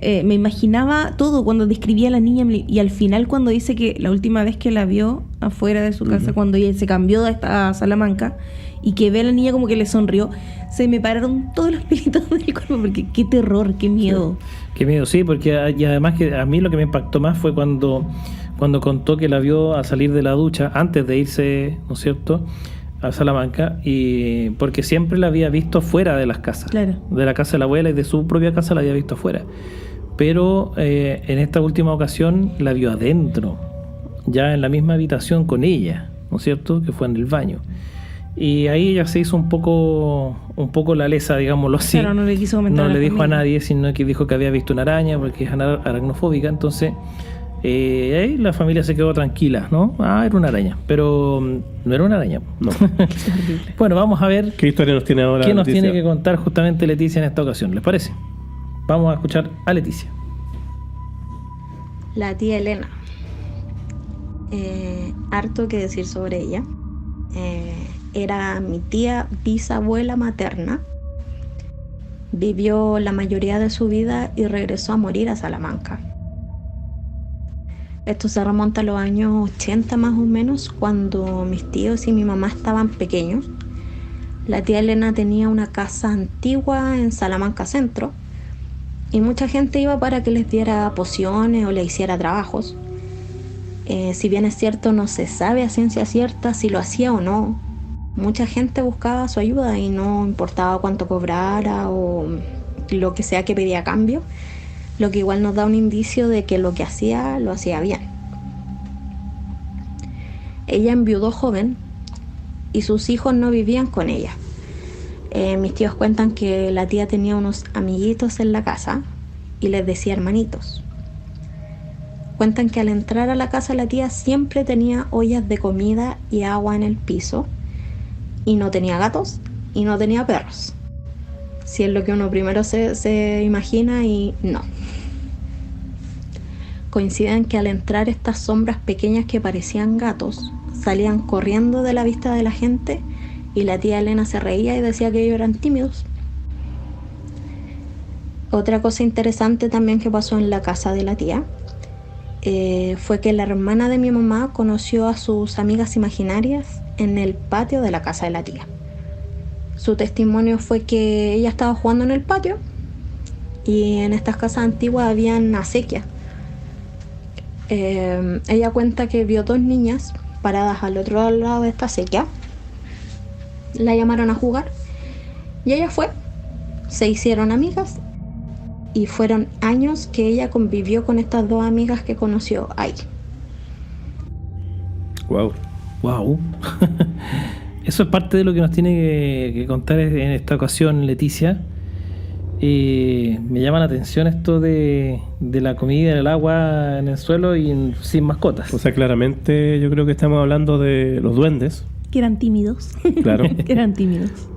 me imaginaba todo cuando describía a la niña, y al final cuando dice que la última vez que la vio afuera de su casa, cuando ella se cambió a Salamanca, y que ve a la niña como que le sonrió, se me pararon todos los pelitos del cuerpo, porque qué terror, qué miedo. Qué miedo, sí, porque y además que a mí lo que me impactó más fue cuando contó que la vio al salir de la ducha, antes de irse, ¿no es cierto?, a Salamanca, y porque siempre la había visto fuera de las casas, de la casa de la abuela y de su propia casa la había visto afuera, pero en esta última ocasión la vio adentro, ya en la misma habitación con ella, ¿no es cierto?, que fue en el baño. Y ahí ella se hizo un poco la lesa, digámoslo así. Claro, no le quiso comentar. No le dijo a nadie, sino que dijo que había visto una araña porque es aracnofóbica. Entonces, ahí la familia se quedó tranquila, ¿no? Era una araña. Pero no era una araña. No. Bueno, vamos a ver. ¿Qué historia nos tiene ahora ¿Qué nos Leticia? tiene que contar justamente Leticia en esta ocasión? ¿Les parece? Vamos a escuchar a Leticia. La tía Elena. Harto que decir sobre ella. Era mi tía bisabuela materna. Vivió la mayoría de su vida y regresó a morir a Salamanca. Esto se remonta a los años 80 más o menos, cuando mis tíos y mi mamá estaban pequeños. La tía Elena tenía una casa antigua en Salamanca Centro y mucha gente iba para que les diera pociones o le hiciera trabajos. Si bien es cierto, no se sabe a ciencia cierta si lo hacía o no. Mucha gente buscaba su ayuda y no importaba cuánto cobrara o lo que sea que pedía a cambio, lo que igual nos da un indicio de que lo que hacía, lo hacía bien. Ella enviudó joven y sus hijos no vivían con ella. Mis tíos cuentan que la tía tenía unos amiguitos en la casa y les decía hermanitos. Cuentan que al entrar a la casa la tía siempre tenía ollas de comida y agua en el piso y no tenía gatos y no tenía perros. Si es lo que uno primero se imagina, y no. Coinciden que al entrar estas sombras pequeñas que parecían gatos salían corriendo de la vista de la gente y la tía Elena se reía y decía que ellos eran tímidos. Otra cosa interesante también que pasó en la casa de la tía fue que la hermana de mi mamá conoció a sus amigas imaginarias en el patio de la casa de la tía. Su testimonio fue que ella estaba jugando en el patio y en estas casas antiguas habían acequias. Ella cuenta que vio dos niñas paradas al otro lado de esta acequia. La llamaron a jugar y ella fue. Se hicieron amigas y fueron años que ella convivió con estas dos amigas que conoció ahí. Wow. Eso es parte de lo que nos tiene que contar en esta ocasión Leticia. Me llama la atención esto de la comida, el agua en el suelo y sin mascotas. O sea, claramente yo creo que estamos hablando de los duendes. Que eran tímidos. Claro. Que eran tímidos.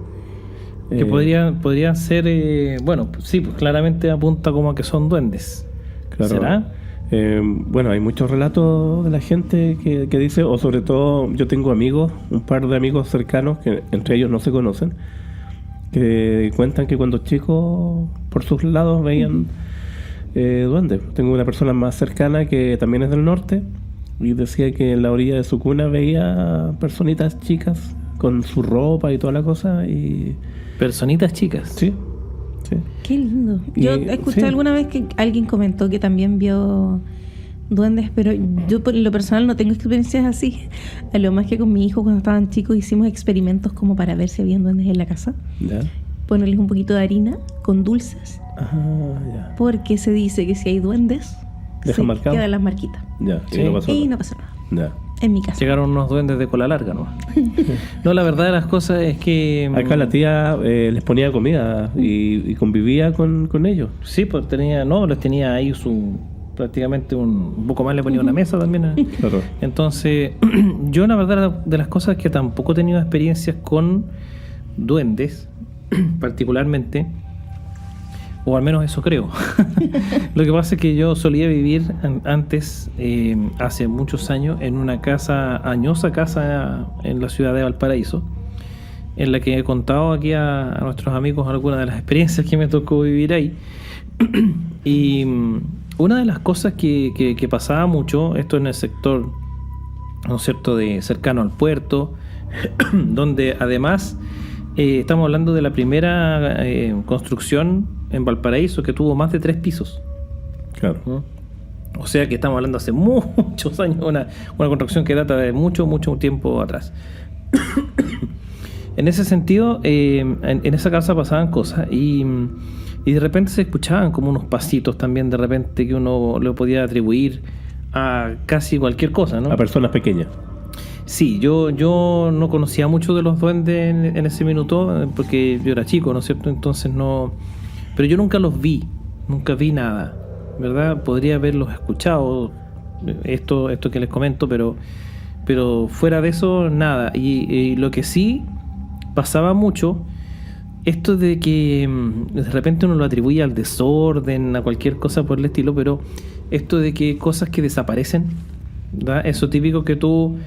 Que podrían ser, bueno, sí, pues claramente apunta como a que son duendes. Claro. ¿Será? Bueno, hay muchos relatos de la gente que dice, o sobre todo yo tengo amigos, un par de amigos cercanos que entre ellos no se conocen, que cuentan que cuando chicos por sus lados veían duendes. Tengo una persona más cercana que también es del norte y decía que en la orilla de su cuna veía personitas chicas con su ropa y toda la cosa. Y personitas chicas. Sí. Qué lindo. Yo escuché alguna vez que alguien comentó que también vio duendes, pero yo por lo personal no tengo experiencias así. A lo más que con mi hijo cuando estaban chicos hicimos experimentos como para ver si habían duendes en la casa. ¿Ya? Ponerles un poquito de harina con dulces. Ya. Porque se dice que si hay duendes, ¿dejan marcado? quedan las marquitas. Ya, sí. Y no pasa nada. Ya. En mi casa. Llegaron unos duendes de cola larga, ¿no? No, la verdad de las cosas es que... Acá la tía les ponía comida y convivía con ellos. Sí, pues les tenía ahí prácticamente un poco más, le ponía una mesa también. Claro. Entonces, yo la verdad de las cosas es que tampoco he tenido experiencias con duendes, particularmente, o al menos eso creo. Lo que pasa es que yo solía vivir antes, hace muchos años, en una añosa casa en la ciudad de Valparaíso, en la que he contado aquí a nuestros amigos algunas de las experiencias que me tocó vivir ahí. Y una de las cosas que pasaba mucho, esto en el sector, ¿no es cierto?, de cercano al puerto, donde además estamos hablando de la primera construcción en Valparaíso que tuvo más de 3 pisos. Claro. ¿No? O sea que estamos hablando hace muchos años, una construcción que data de mucho tiempo atrás. En ese sentido, en esa casa pasaban cosas y de repente se escuchaban como unos pasitos también de repente que uno le podía atribuir a casi cualquier cosa, ¿no? A personas pequeñas. Sí, yo no conocía mucho de los duendes en ese minuto, porque yo era chico, ¿no es cierto? Entonces no... Pero yo nunca los vi, nunca vi nada, ¿verdad? Podría haberlos escuchado, esto que les comento, pero fuera de eso, nada. Y lo que sí pasaba mucho, esto de que de repente uno lo atribuye al desorden, a cualquier cosa por el estilo, pero esto de que cosas que desaparecen, ¿verdad? Eso típico que tú,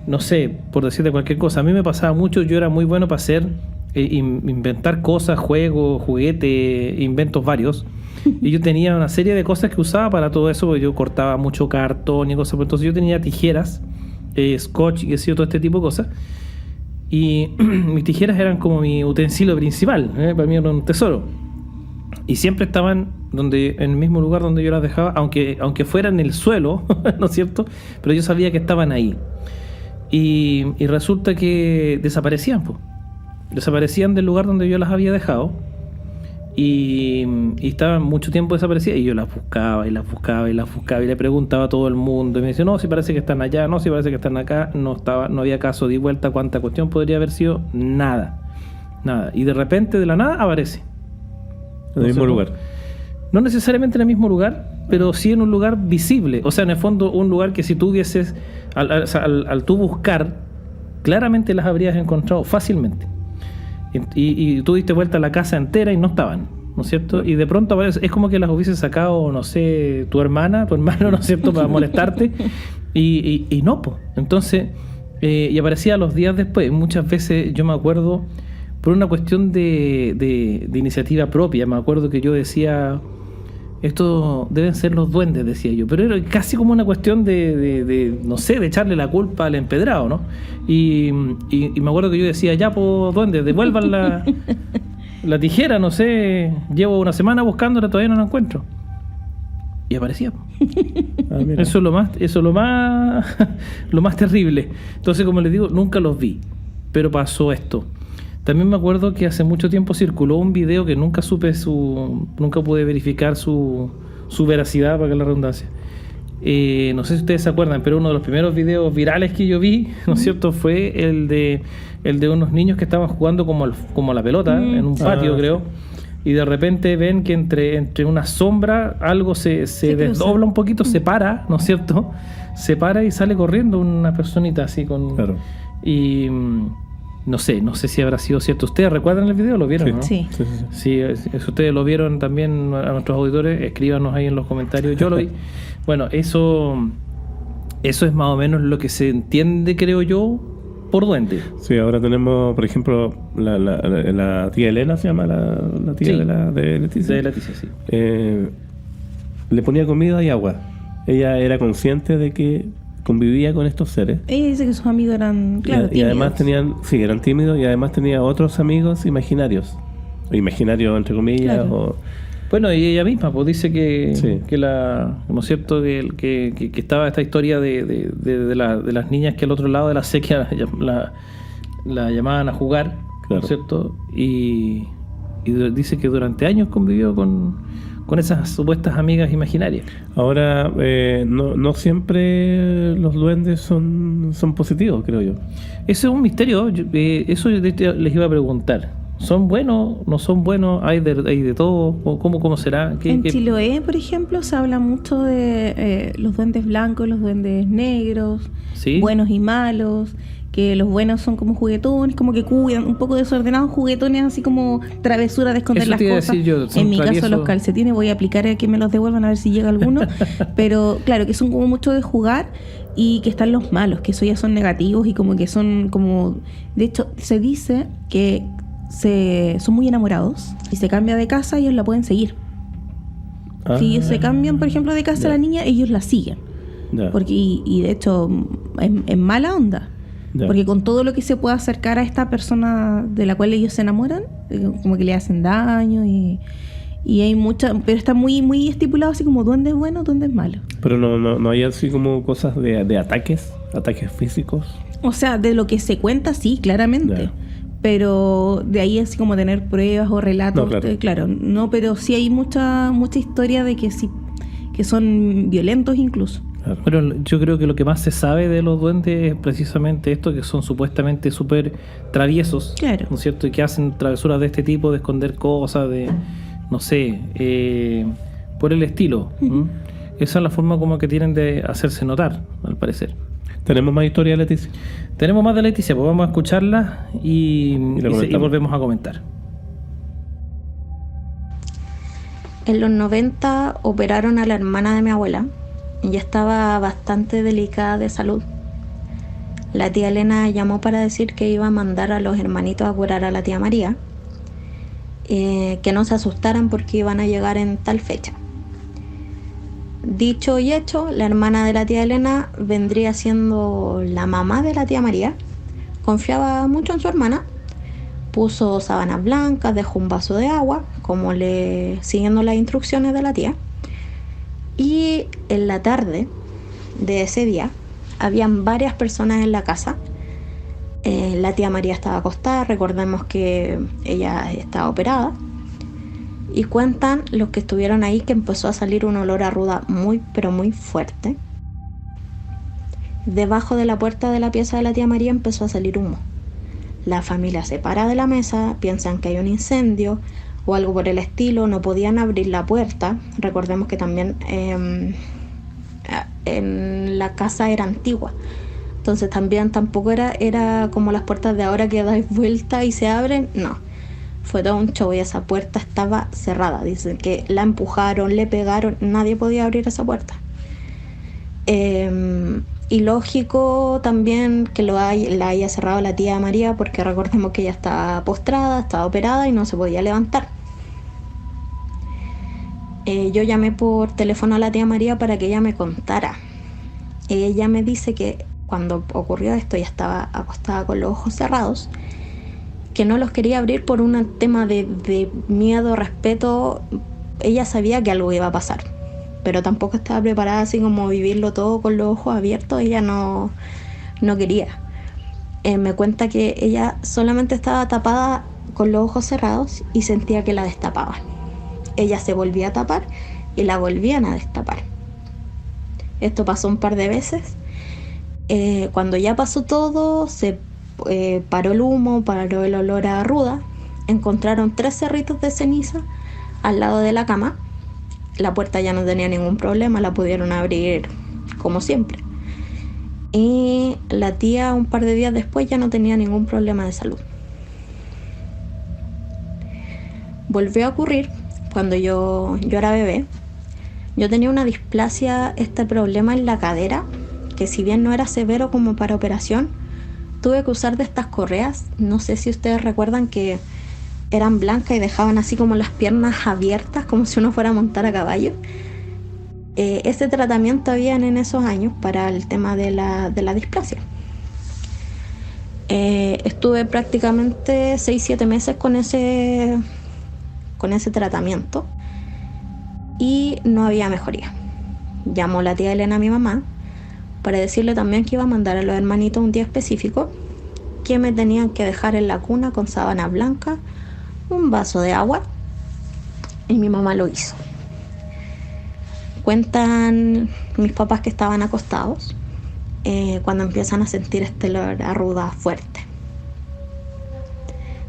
no sé, por decirte cualquier cosa, a mí me pasaba mucho, yo era muy bueno para hacer, inventar cosas, juegos, juguetes, inventos varios, y yo tenía una serie de cosas que usaba para todo eso, porque yo cortaba mucho cartón y cosas, pues entonces yo tenía tijeras, scotch y todo este tipo de cosas, y mis tijeras eran como mi utensilio principal, para mí era un tesoro, y siempre estaban en el mismo lugar donde yo las dejaba, aunque fuera en el suelo, ¿no es cierto? Pero yo sabía que estaban ahí, y resulta que desaparecían, pues. Desaparecían del lugar donde yo las había dejado, y estaban mucho tiempo desaparecidas, y yo las buscaba y le preguntaba a todo el mundo, y me decía, no, si parece que están allá, no, si parece que están acá, no había caso, di vuelta cuánta cuestión podría haber sido, nada, y de repente de la nada aparece en el mismo lugar, no necesariamente en el mismo lugar, pero sí en un lugar visible, o sea, en el fondo un lugar que si tú hubieses al tú buscar, claramente las habrías encontrado fácilmente. Y tú diste vuelta a la casa entera y no estaban, ¿no es cierto? Y de pronto aparece, es como que las hubiese sacado, no sé, tu hermano, ¿no es cierto?, para molestarte, y no, pues. Entonces, y aparecía los días después. Muchas veces yo me acuerdo, por una cuestión de iniciativa propia, me acuerdo que yo decía, esto deben ser los duendes, decía yo, pero era casi como una cuestión de no sé, de echarle la culpa al empedrado, ¿no? Y me acuerdo que yo decía, ya, pues, duendes, devuelvan la tijera, no sé, llevo una semana buscándola, todavía no la encuentro. Y aparecía. Eso es lo más terrible. Entonces, como les digo, nunca los vi, pero pasó esto. También me acuerdo que hace mucho tiempo circuló un video que nunca pude verificar su veracidad, para que la redundancia. No sé si ustedes se acuerdan, pero uno de los primeros videos virales que yo vi, ¿no es cierto?, fue el de unos niños que estaban jugando como a la pelota en un patio, creo. Y de repente ven que entre una sombra algo se desdobla un poquito, se para, ¿no es cierto? Se para y sale corriendo una personita así con... Claro. Y... No sé si habrá sido cierto. ¿Ustedes recuerdan el video? ¿Lo vieron? Sí. ¿No? Sí, si ustedes lo vieron también, a nuestros auditores, escríbanos ahí en los comentarios. Yo lo vi. Bueno, eso es más o menos lo que se entiende, creo yo, por duende. Sí, ahora tenemos, por ejemplo, la tía Elena, se llama la tía, sí, de Leticia. De Leticia, sí. Le ponía comida y agua. Ella era consciente de que convivía con estos seres. Ella dice que sus amigos eran, claro, y además eran tímidos, y además tenía otros amigos imaginarios entre comillas, claro. Bueno, y ella misma pues dice que ¿no es cierto?, que estaba esta historia de las niñas que al otro lado de la sequía la llamaban a jugar, claro, ¿no es cierto? Y dice que durante años convivió con esas supuestas amigas imaginarias. Ahora, no siempre los duendes son positivos, creo yo. Eso es un misterio. Eso les iba a preguntar. ¿Son buenos? ¿No son buenos? ¿Hay de todo? ¿Cómo será? En Chiloé, por ejemplo, se habla mucho de los duendes blancos, los duendes negros, ¿sí?, buenos y malos. Que los buenos son como juguetones, como que cuidan, un poco desordenados, juguetones así como travesura de esconder las cosas. En mi caso los calcetines, voy a aplicar a que me los devuelvan a ver si llega alguno. Pero claro, que son como mucho de jugar, y que están los malos, que eso ya son negativos y como que son como... De hecho, se dice que son muy enamorados y se cambia de casa, ellos la pueden seguir. Si ellos se cambian, por ejemplo, de casa, la niña, ellos la siguen. Porque y de hecho, en mala onda. Porque con todo lo que se puede acercar a esta persona de la cual ellos se enamoran, como que le hacen daño y hay mucha, pero está muy muy estipulado así como duendes buenos, duendes malos. Pero no hay así como cosas de ataques físicos. O sea, de lo que se cuenta, sí, claramente. Pero de ahí así como tener pruebas o relatos, claro, pero sí hay mucha historia de que sí, que son violentos incluso. Claro. Pero yo creo que lo que más se sabe de los duendes es precisamente esto, que son supuestamente súper traviesos, Claro. ¿no es cierto? Y que hacen travesuras de este tipo, de esconder cosas, de, no sé, por el estilo. Uh-huh. Esa es la forma como que tienen de hacerse notar, al parecer. ¿Tenemos más historia, Leticia? Tenemos más de Leticia, pues vamos a escucharla y volvemos a comentar. En los 90 operaron a la hermana de mi abuela. Ella estaba bastante delicada de salud. La tía Elena llamó para decir que iba a mandar a los hermanitos a curar a la tía María, que no se asustaran porque iban a llegar en tal fecha. Dicho y hecho, la hermana de la tía Elena vendría siendo la mamá de la tía María. Confiaba mucho en su hermana. Puso sábanas blancas, dejó un vaso de agua, siguiendo las instrucciones de la tía. Y en la tarde de ese día, habían varias personas en la casa. La tía María estaba acostada, recordemos que ella estaba operada. Y cuentan los que estuvieron ahí que empezó a salir un olor a ruda muy, pero muy fuerte. Debajo de la puerta de la pieza de la tía María empezó a salir humo. La familia se para de la mesa, piensan que hay un incendio o algo por el estilo, no podían abrir la puerta. Recordemos que también en la casa era antigua, entonces también tampoco era como las puertas de ahora que dais vuelta y se abren, no. Fue todo un show y esa puerta estaba cerrada. Dicen que la empujaron, le pegaron, nadie podía abrir esa puerta. Y lógico también que la haya cerrado la tía María, porque recordemos que ella estaba postrada, estaba operada y no se podía levantar. Yo llamé por teléfono a la tía María para que ella me contara. Ella me dice que cuando ocurrió esto ella estaba acostada con los ojos cerrados, que no los quería abrir por un tema de miedo, respeto. Ella sabía que algo iba a pasar, pero tampoco estaba preparada así como vivirlo todo con los ojos abiertos. Ella no quería. Me cuenta que ella solamente estaba tapada con los ojos cerrados y sentía que la destapaban. Ella se volvía a tapar y la volvían a destapar. Esto pasó un par de veces. Cuando ya pasó todo, se paró el humo, paró el olor a ruda. Encontraron 3 cerritos de ceniza al lado de la cama. La puerta ya no tenía ningún problema, la pudieron abrir como siempre. Y la tía un par de días después ya no tenía ningún problema de salud. Volvió a ocurrir cuando yo era bebé. Yo tenía una displasia, este problema en la cadera, que si bien no era severo como para operación, tuve que usar de estas correas. No sé si ustedes recuerdan que eran blancas y dejaban así como las piernas abiertas, como si uno fuera a montar a caballo. Ese tratamiento habían en esos años para el tema de la displasia. Estuve prácticamente 6-7 meses con ese tratamiento y no había mejoría. Llamó la tía Elena a mi mamá para decirle también que iba a mandar a los hermanitos un día específico, que me tenían que dejar en la cuna con sábana blanca, un vaso de agua, y mi mamá lo hizo. Cuentan mis papás que estaban acostados cuando empiezan a sentir este olor a ruda fuerte.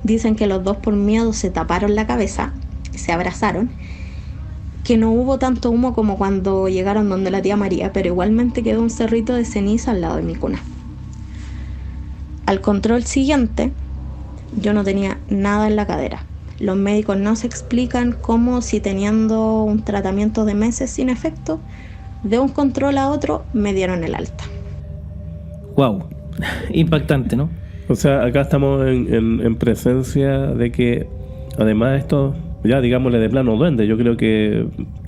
Dicen que los dos por miedo se taparon la cabeza, se abrazaron, que no hubo tanto humo como cuando llegaron donde la tía María, pero igualmente quedó un cerrito de ceniza al lado de mi cuna. Al control siguiente, yo no tenía nada en la cadera. Los médicos no se explican cómo, si teniendo un tratamiento de meses sin efecto, de un control a otro me dieron el alta. Wow, impactante, ¿no? O sea, acá estamos en presencia de que, además de esto, ya digámosle de plano duendes, yo creo que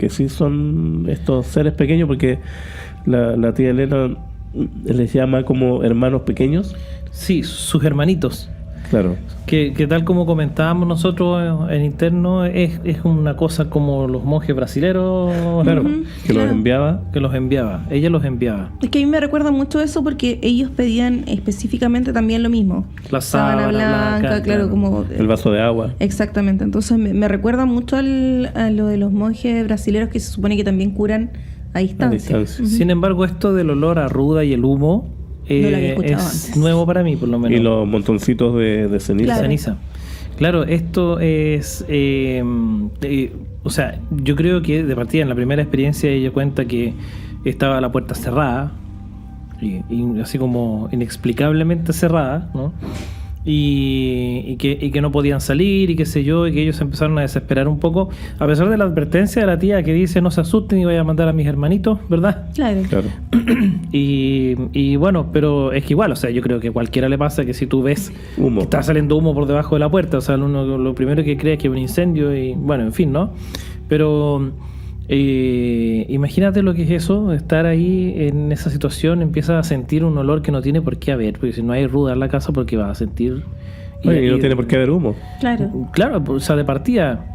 sí son estos seres pequeños, porque la tía Elena les llama como hermanos pequeños. Sí, sus hermanitos. Claro. Que tal como comentábamos nosotros en interno, es una cosa como los monjes brasileros. Claro, que claro. los enviaba. Que los enviaba, ella los enviaba. Es que a mí me recuerda mucho eso porque ellos pedían específicamente también lo mismo. La sábana blanca, claro, como... El vaso de agua. Exactamente, entonces me recuerda mucho a lo de los monjes brasileños, que se supone que también curan a distancia. Uh-huh. Sin embargo, esto del olor a ruda y el humo No lo había escuchado es antes. nuevo para mí, por lo menos. Y los montoncitos de ceniza. Claro. Ceniza. Claro, esto es... o sea, yo creo que de partida en la primera experiencia ella cuenta que estaba la puerta cerrada, y así como inexplicablemente cerrada, ¿no? Y que no podían salir y qué sé yo, y que ellos empezaron a desesperar un poco, a pesar de la advertencia de la tía que dice no se asusten y voy a mandar a mis hermanitos, ¿verdad? Claro. Claro. Y bueno, pero es que igual, o sea, yo creo que a cualquiera le pasa que si tú ves Humo. que está saliendo humo por debajo de la puerta, o sea, uno lo primero que cree es que es un incendio y bueno, en fin, ¿no? Pero imagínate lo que es eso, estar ahí en esa situación, empiezas a sentir un olor que no tiene por qué haber, porque si no hay ruda en la casa, porque vas a sentir... Oye, y no tiene por qué haber humo. Claro. Claro, o sea, de partida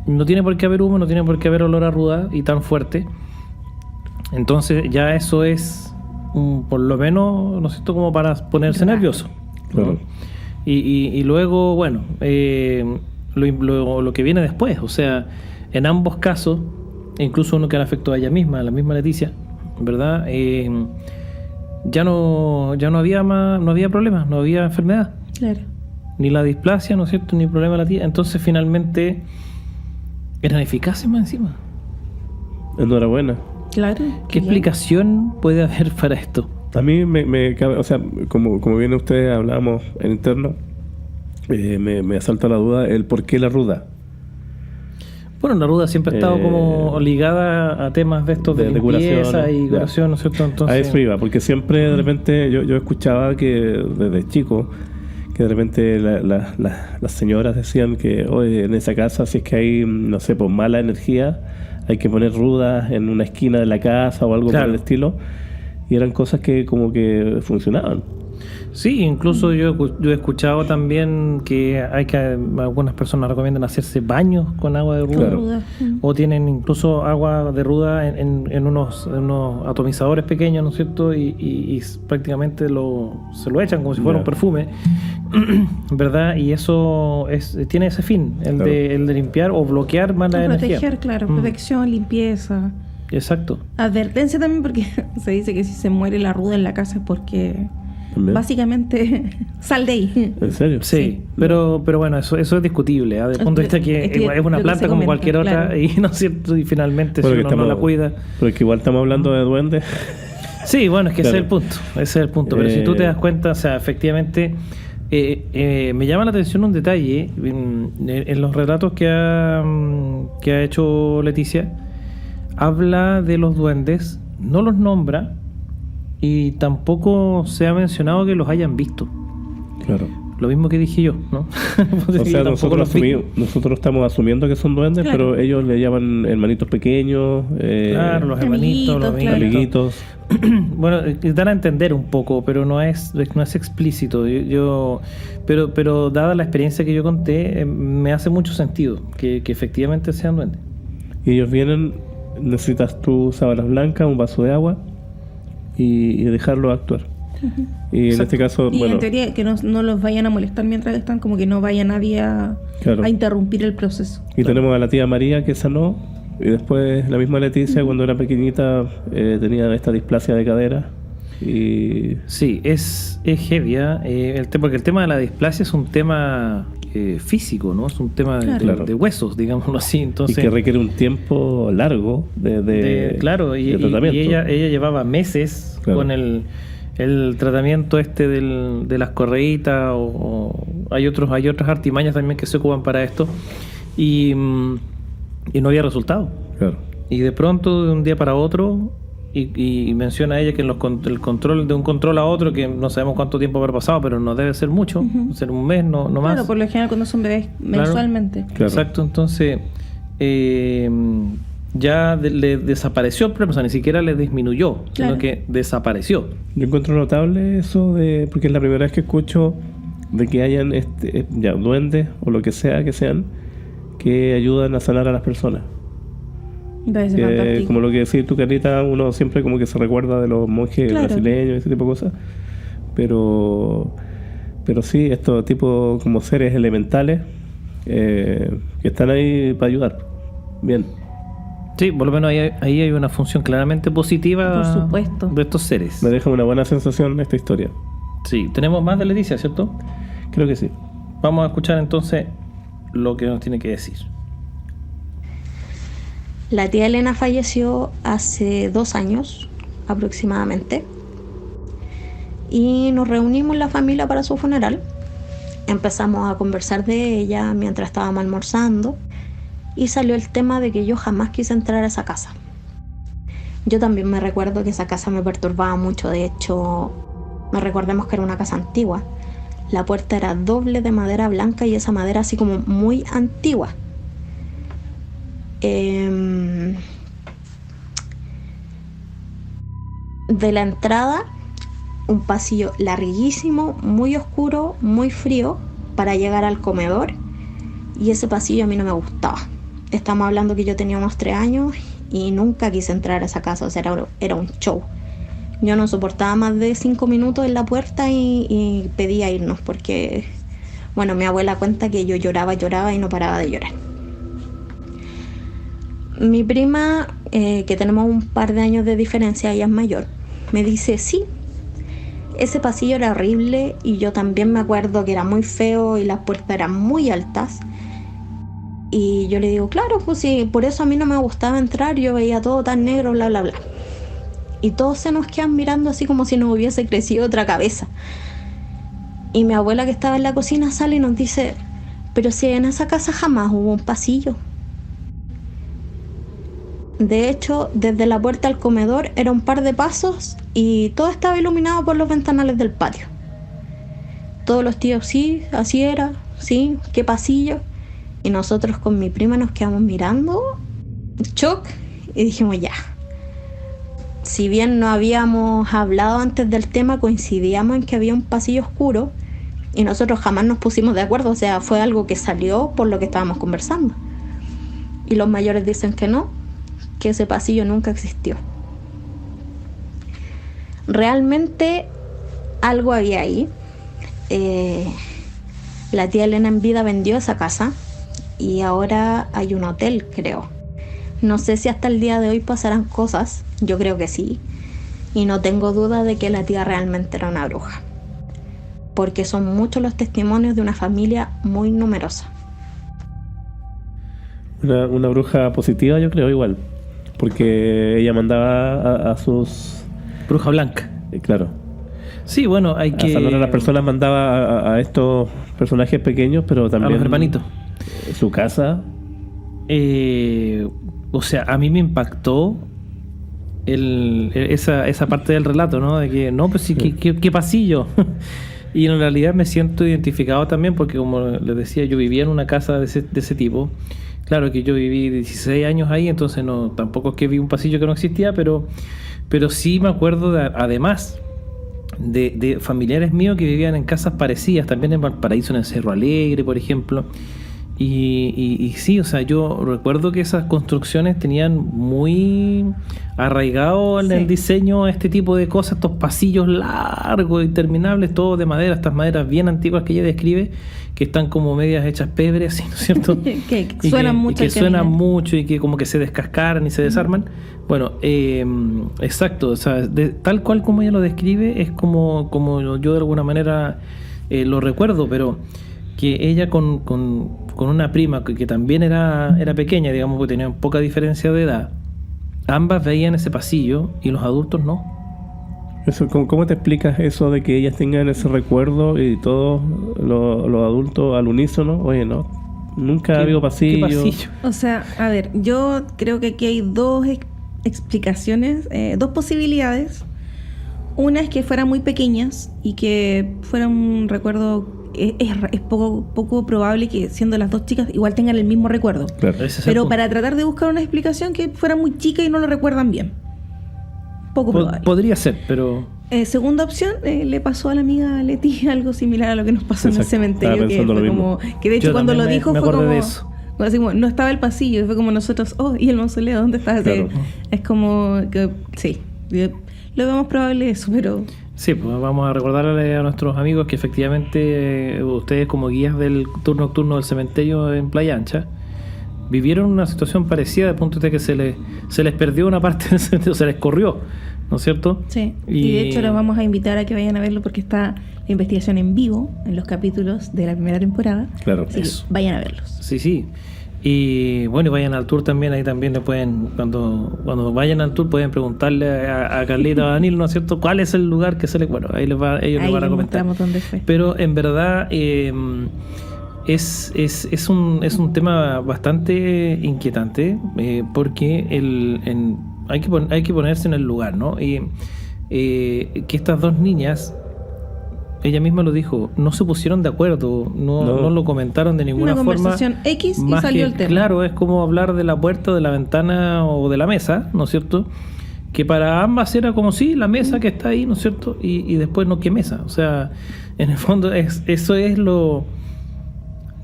no tiene por qué haber humo, no tiene por qué haber olor a ruda y tan fuerte. Entonces ya eso es por lo menos, ¿no es cierto?, como para ponerse nervioso, ¿no? Claro. Y luego, bueno, lo que viene después, o sea, en ambos casos, incluso uno que le afectó a ella misma, a la misma Leticia, ¿verdad? Ya no había más, no había problemas, no había enfermedad, Claro. ni la displasia, ¿no es cierto?, ni problema de la tía. Entonces finalmente eran eficaces más encima. Enhorabuena. Claro. ¿Qué explicación puede haber para esto? A mí me cabe, o sea, como bien ustedes hablábamos en interno, me asalta la duda el por qué la ruda. Bueno, la ruda siempre ha estado como ligada a temas de estos de limpieza curaciones, y ya. curación, ¿no es cierto? Entonces, A eso iba, porque siempre de repente yo escuchaba que desde chico, que de repente las señoras decían que oye, en esa casa si es que hay, no sé, pues mala energía, hay que poner rudas en una esquina de la casa o algo Claro. por el estilo, y eran cosas que como que funcionaban. sí, incluso yo he escuchado también que algunas personas recomiendan hacerse baños con agua de ruda. Claro. Ruda. O tienen incluso agua de ruda en unos atomizadores pequeños, ¿no es cierto? Y prácticamente se lo echan como si fuera Ya. un perfume, ¿verdad? Y eso tiene ese fin, el de limpiar o bloquear mala energía. Proteger, claro. Protección, limpieza. Exacto. Advertencia también porque se dice que si se muere la ruda en la casa es porque También. básicamente sal de ahí. ¿En serio? Sí, pero bueno, eso es discutible, ¿eh? Desde el punto de vista que Es que es una lo que planta se como comenta, cualquier otra, claro. y no es cierto, y finalmente Pero si que uno no la cuida. Pero es que igual estamos hablando de duendes. Sí, bueno, es que Claro. ese es el punto. Pero si tú te das cuenta, o sea, efectivamente, me llama la atención un detalle en los relatos que ha hecho Leticia. Habla de los duendes, no los nombra y tampoco se ha mencionado que los hayan visto. Claro. Lo mismo que dije yo, ¿no? O sea, nosotros estamos asumiendo que son duendes, Claro. pero ellos le llaman hermanitos pequeños, Claro, los hermanitos, los Amiguitos, amiguitos. amiguitos. Bueno, dan a entender un poco, pero no es explícito. Pero dada la experiencia que yo conté, me hace mucho sentido que efectivamente sean duendes. Y ellos vienen, necesitas tus sábanas blancas, un vaso de agua y dejarlo actuar. Y en Exacto. este caso, Y bueno, en teoría que no los vayan a molestar mientras están, como que no vaya nadie Claro. a interrumpir el proceso. y tenemos a la tía María que sanó, y después la misma Leticia cuando era pequeñita tenía esta displasia de cadera. Y Sí, es heavy, ¿eh? Porque el tema de la displasia es un tema físico, ¿no? Es un tema Claro. de huesos, digámoslo así. Entonces, que requiere un tiempo largo claro, y tratamiento. ella llevaba meses Claro. con el tratamiento de las correitas o hay otras artimañas también que se ocupan para esto y no había resultado. Claro. Y de pronto, de un día para otro, y menciona ella que el control de un control a otro, que no sabemos cuánto tiempo haber pasado, pero no debe ser mucho, ser un mes, no más. Claro, por lo general cuando son bebés mensualmente. Claro. Exacto, entonces ya le desapareció el problema, o sea, ni siquiera le disminuyó, Claro. sino que desapareció. Yo encuentro notable eso porque es la primera vez que escucho de que hayan ya duendes o lo que sea que sean que ayudan a sanar a las personas. Me parece fantástico. Como lo que decís tú, Carlita, uno siempre como que se recuerda de los monjes Claro. brasileños y ese tipo de cosas, pero sí, estos tipos como seres elementales que están ahí para ayudar. Bien. Sí, por lo menos ahí hay una función claramente positiva, por supuesto, de estos seres. Me deja una buena sensación esta historia. Sí, tenemos más de Leticia, ¿cierto? Creo que sí. Vamos a escuchar entonces lo que nos tiene que decir. La tía Elena falleció hace 2 años aproximadamente y nos reunimos la familia para su funeral. Empezamos a conversar de ella mientras estábamos almorzando y salió el tema de que yo jamás quise entrar a esa casa. Yo también me recuerdo que esa casa me perturbaba mucho. De hecho, nos recordemos que era una casa antigua. La puerta era doble de madera blanca y esa madera así como muy antigua. De la entrada, un pasillo larguísimo, muy oscuro, muy frío para llegar al comedor, y ese pasillo a mí no me gustaba. Estamos hablando que yo tenía unos 3 años y nunca quise entrar a esa casa, o sea, era un show. Yo no soportaba más de 5 minutos en la puerta y pedía irnos porque, bueno, mi abuela cuenta que yo lloraba y no paraba de llorar. Mi prima, que tenemos un par de años de diferencia, ella es mayor, me dice, sí, ese pasillo era horrible y yo también me acuerdo que era muy feo y las puertas eran muy altas. Y yo le digo, claro, pues sí, por eso a mí no me gustaba entrar, yo veía todo tan negro, bla, bla, bla. Y todos se nos quedan mirando así como si nos hubiese crecido otra cabeza. Y mi abuela, que estaba en la cocina, sale y nos dice, pero si en esa casa jamás hubo un pasillo. De hecho, desde la puerta al comedor era un par de pasos y todo estaba iluminado por los ventanales del patio. Todos los tíos, sí, así era, sí, qué pasillo. Y nosotros con mi prima nos quedamos mirando, shock, y dijimos ya. Si bien no habíamos hablado antes del tema, coincidíamos en que había un pasillo oscuro y nosotros jamás nos pusimos de acuerdo, o sea, fue algo que salió por lo que estábamos conversando. Y los mayores dicen que no, que ese pasillo nunca existió. Realmente algo había ahí. La tía Elena en vida vendió esa casa y ahora hay un hotel, creo. No sé si hasta el día de hoy pasarán cosas, yo creo que sí. Y no tengo duda de que la tía realmente era una bruja, porque son muchos los testimonios de una familia muy numerosa. Una bruja positiva, yo creo, igual. Porque ella mandaba a sus... Bruja blanca. Claro. Sí, bueno, hay que... A salvar a las personas, mandaba a estos personajes pequeños, pero también... A los hermanitos. Su casa. O sea, a mí me impactó esa parte del relato, ¿no? De que, no, pues sí, ¿qué pasillo? Y en realidad me siento identificado también porque, como les decía, yo vivía en una casa de ese tipo. Claro que yo viví 16 años ahí, entonces no, tampoco es que vi un pasillo que no existía, pero sí me acuerdo además de familiares míos que vivían en casas parecidas, también en Valparaíso, en el Cerro Alegre, por ejemplo. Y sí, o sea, yo recuerdo que esas construcciones tenían muy arraigado en el diseño este tipo de cosas, estos pasillos largos, interminables, todos de madera, estas maderas bien antiguas que ella describe, que están como medias hechas pebres, ¿no es cierto? que suenan mucho. Que suenan mucho y que como que se descascaran y se desarman. Bueno, exacto, o sea, tal cual como ella lo describe, es como yo de alguna manera lo recuerdo, pero que ella con una prima que también era pequeña, digamos, que tenía poca diferencia de edad, ambas veían ese pasillo y los adultos no. Eso, ¿cómo te explicas eso de que ellas tengan ese recuerdo y todos los adultos al unísono? Oye, no, nunca ha habido pasillo. ¿Qué pasillo? O sea, a ver, yo creo que aquí hay dos explicaciones, dos posibilidades. Una es que fueran muy pequeñas y que fueran un recuerdo. Es poco probable que, siendo las dos chicas, igual tengan el mismo recuerdo. Claro. Pero para tratar de buscar una explicación, que fuera muy chica y no lo recuerdan bien. Poco probable. Podría ser, pero... Segunda opción, le pasó a la amiga Leti algo similar a lo que nos pasó en el cementerio. Que fue como, que de hecho cuando lo dijo fue como... de eso. Así como, no estaba el pasillo, fue como nosotros, ¿y el mausoleo dónde está? Claro. Es como que, sí, lo vemos probable eso, pero... Sí, pues vamos a recordarle a nuestros amigos que efectivamente ustedes, como guías del tour nocturno del cementerio en Playa Ancha, vivieron una situación parecida de punto de que se les perdió una parte del sentido, se les corrió, ¿no es cierto? Sí, y de hecho los vamos a invitar a que vayan a verlo porque está la investigación en vivo en los capítulos de la primera temporada. Claro, así que vayan a verlos. Sí. Y bueno, y vayan al tour también, ahí también le pueden, cuando vayan al tour pueden preguntarle a Carlita o a Danilo, ¿no es cierto?, cuál es el lugar que se les... Bueno, ellos les van a comentar. Dónde fue. Pero en verdad es un tema bastante inquietante, porque hay que ponerse en el lugar, ¿no? Y que estas dos niñas, ella misma lo dijo, no se pusieron de acuerdo, no lo comentaron de ninguna forma. Una conversación X y salió el tema. Claro, es como hablar de la puerta, de la ventana o de la mesa, ¿no es cierto? Que para ambas era como sí, la mesa que está ahí, ¿no es cierto? Y después no, ¿qué mesa? O sea, en el fondo eso es lo...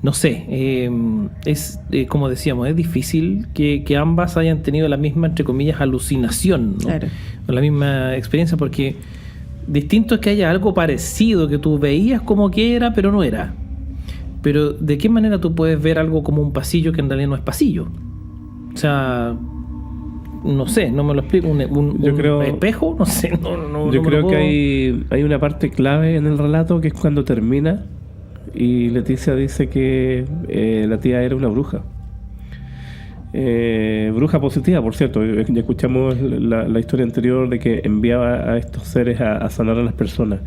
No sé, como decíamos, es difícil que ambas hayan tenido la misma, entre comillas, alucinación, ¿no? Claro. O la misma experiencia, porque distinto es que haya algo parecido, que tú veías como que era, pero no era. Pero ¿de qué manera tú puedes ver algo como un pasillo que en realidad no es pasillo? O sea, no sé, no me lo explico. Yo creo, espejo, no sé. Yo creo que hay una parte clave en el relato que es cuando termina y Leticia dice que la tía era una bruja. Bruja positiva, por cierto. Ya escuchamos la historia anterior de que enviaba a estos seres a sanar a las personas.